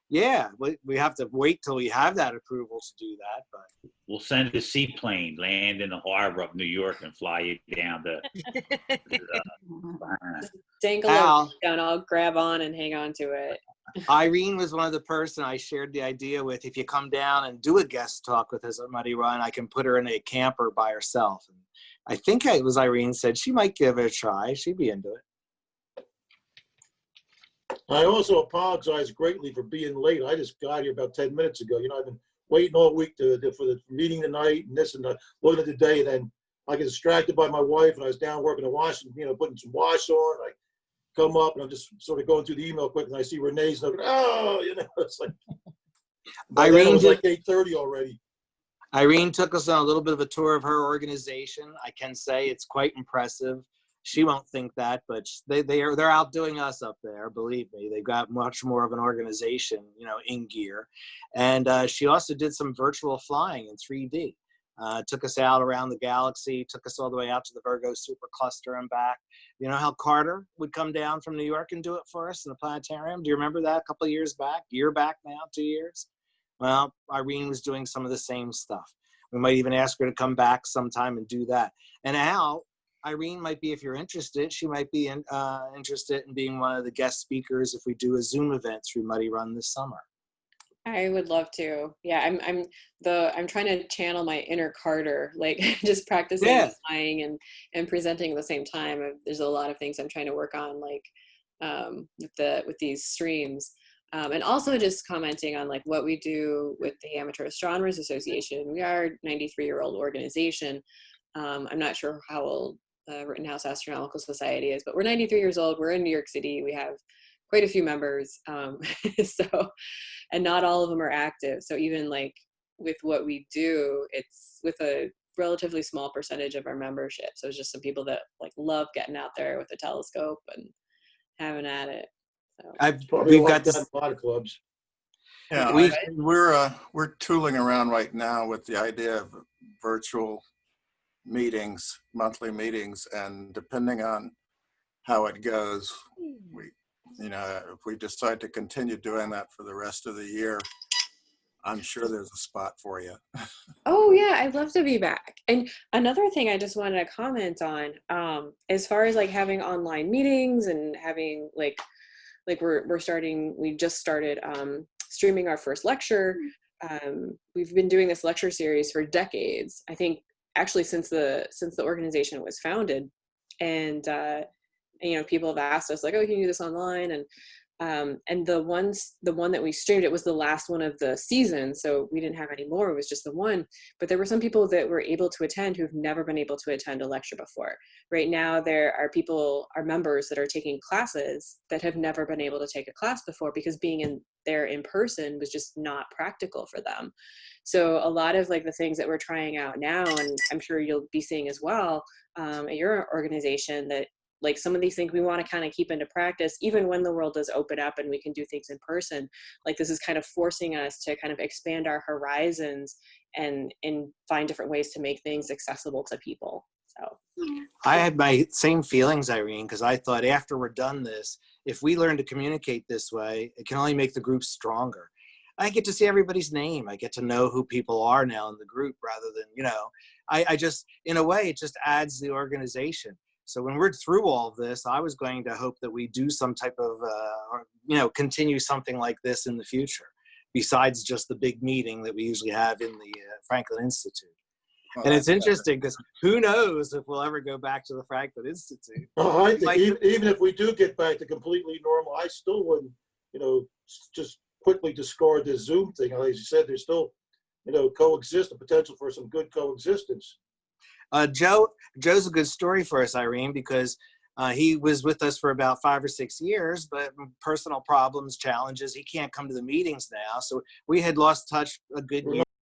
Yeah, we have to wait till we have that approval to do that. But We'll send a seaplane, land in the harbor of New York, and fly you down to. Dangle it down, I'll grab on and hang on to it. Irene was one of the person I shared the idea with. If you come down and do a guest talk with us at Muddy Run, I can put her in a camper by herself. And I think it was Irene said she might give it a try. She'd be into it. I also apologize greatly for being late. I just got here about 10 minutes ago. I've been waiting all week for the meeting tonight and this and that, looking at the day. And then I get distracted by my wife, and I was down working the washing, putting some wash on. I come up and I'm just sort of going through the email quick, and I see Renee's looking, it's like, Irene, it was like 8:30 already. Irene took us on a little bit of a tour of her organization. I can say it's quite impressive. She won't think that, but they're outdoing us up there. Believe me, they've got much more of an organization, in gear. And she also did some virtual flying in 3D. Took us out around the galaxy, took us all the way out to the Virgo supercluster and back. You know how Carter would come down from New York and do it for us in the planetarium? Do you remember that a couple of years back? Year back now, 2 years? Well, Irene was doing some of the same stuff. We might even ask her to come back sometime and do that. And Al, Irene might be, if you're interested, she might be interested in being one of the guest speakers if we do a Zoom event through Muddy Run this summer. I would love to. Yeah, I'm trying to channel my inner Carter, like just practicing flying and presenting at the same time. There's a lot of things I'm trying to work on, like with these streams. And also just commenting on like what we do with the Amateur Astronomers Association. We are a 93-year-old organization. I'm not sure how old Rittenhouse Astronomical Society is, but we're 93 years old. We're in New York City. We have quite a few members. And not all of them are active. So even like with what we do, it's with a relatively small percentage of our membership. So it's just some people that like love getting out there with a telescope and having at it. So We've got a lot of clubs. Yeah, we're tooling around right now with the idea of virtual meetings, monthly meetings, and depending on how it goes, if we decide to continue doing that for the rest of the year, I'm sure there's a spot for you. Oh yeah, I'd love to be back. And another thing I just wanted to comment on, as far as like having online meetings and having we just started streaming our first lecture. We've been doing this lecture series for decades. I think actually since the organization was founded, and people have asked us like, oh, can you do this online? And the one that we streamed, it was the last one of the season, so we didn't have any more. It was just the one. But there were some people that were able to attend who've never been able to attend a lecture before. Right now, there are members that are taking classes that have never been able to take a class before because being there in person was just not practical for them. So a lot of like the things that we're trying out now, and I'm sure you'll be seeing as well at your organization, that like some of these things we want to kind of keep into practice, even when the world does open up and we can do things in person. Like this is kind of forcing us to kind of expand our horizons and find different ways to make things accessible to people. So I had my same feelings, Irene, because I thought after we're done this, if we learn to communicate this way, it can only make the group stronger. I get to see everybody's name. I get to know who people are now in the group rather than, you know, I just, in a way, it just adds the organization. So when we're through all of this, I was going to hope that we do some type of, you know, continue something like this in the future, besides just the big meeting that we usually have in the Franklin Institute. Well, And it's that's- interesting because who knows if we'll ever go back to the Franklin Institute. I think even if we do get back to completely normal, I still wouldn't, you know, just quickly discard this Zoom thing. As you said, there's still, you know, the potential for some good coexistence. Joe's a good story for us, Irene, because he was with us for about 5 or 6 years, but personal problems, challenges, he can't come to the meetings now. So we had lost touch a good year.